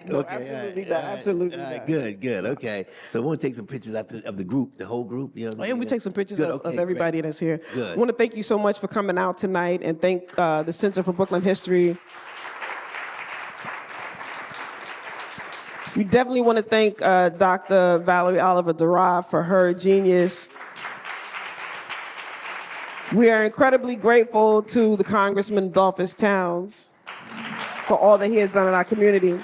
No, Okay, absolutely not. Absolutely not. Good. Okay, so we want to take some pictures of the group, the whole group. You know, And we take some pictures of everybody that's here. Good. I want to thank you so much for coming out tonight, and thank the Center for Brooklyn History. We definitely want to thank Dr. Valerie Oliver-Durrah for her genius. We are incredibly grateful to the Congressman Adolphus Towns for all that he has done in our community.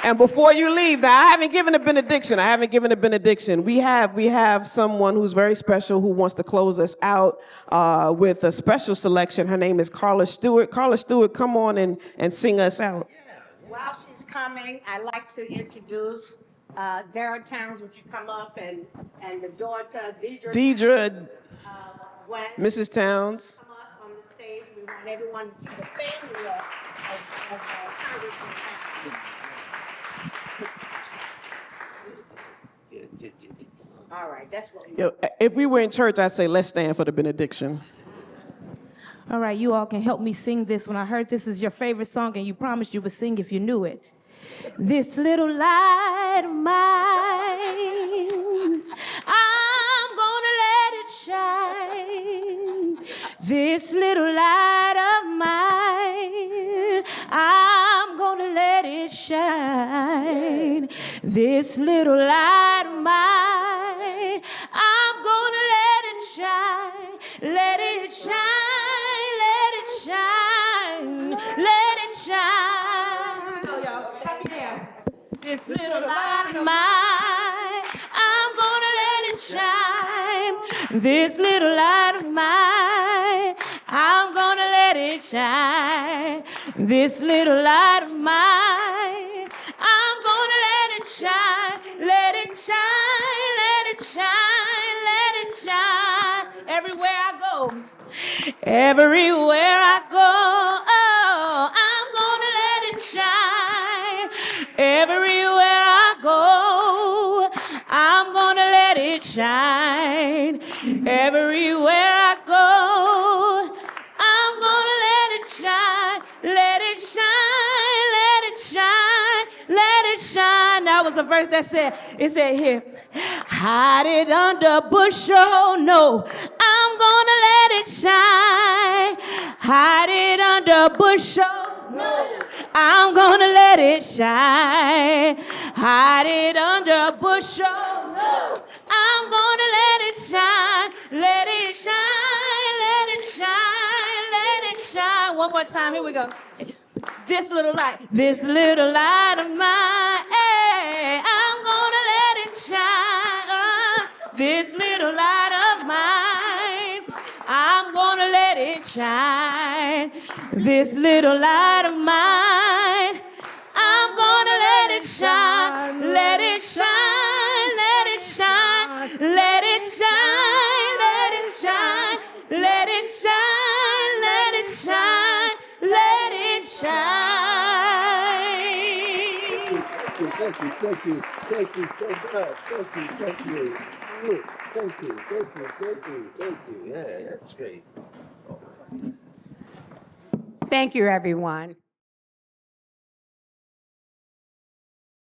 And before you leave, now I haven't given a benediction. We have someone who's very special who wants to close us out with a special selection. Her name is Carla Stewart. Carla Stewart, come on and sing us out. While she's coming, I'd like to introduce Dara Towns. Would you come up, and the daughter, Deidre, Gwen, Mrs. Towns. come up on the stage. We want everyone to see the family of Congressman Towns. All right, that's what we If we were in church, I'd say let's stand for the benediction. All right, you all can help me sing this. When I heard this is your favorite song, and you promised you would sing if you knew it. This little light of mine, I'm gonna let it shine. This little light of mine, I'm gonna let it shine. This little light of mine, I'm gonna let it shine. Let it shine, let it shine, let it shine. So y'all, clap your hands. This little light of mine, I'm gonna let it shine. This little light of mine, I'm gonna let it shine. This little light of mine, I'm gonna let it shine. Let it shine, let it shine, let it shine. Everywhere I go, everywhere I go, oh, I'm gonna let it shine. Everywhere shine. Everywhere I go, I'm gonna let it shine, let it shine, let it shine, let it shine. That was a verse that said, it said here, hide it under a bushel, no, I'm gonna let it shine. Hide it under a bushel, no, I'm gonna let it shine. Hide it under a bushel, no, I'm gonna let it shine, let it shine, let it shine, let it shine. One more time, here we go. This little light of mine, hey, I'm gonna let it shine. This little light of mine, I'm gonna let it shine. This little light of mine, I'm gonna let it shine, let it shine, let it shine, let it shine, let it shine, let it shine, let it shine, let it shine. Thank you so much. Thank you. Yeah, that's great. Thank you, everyone.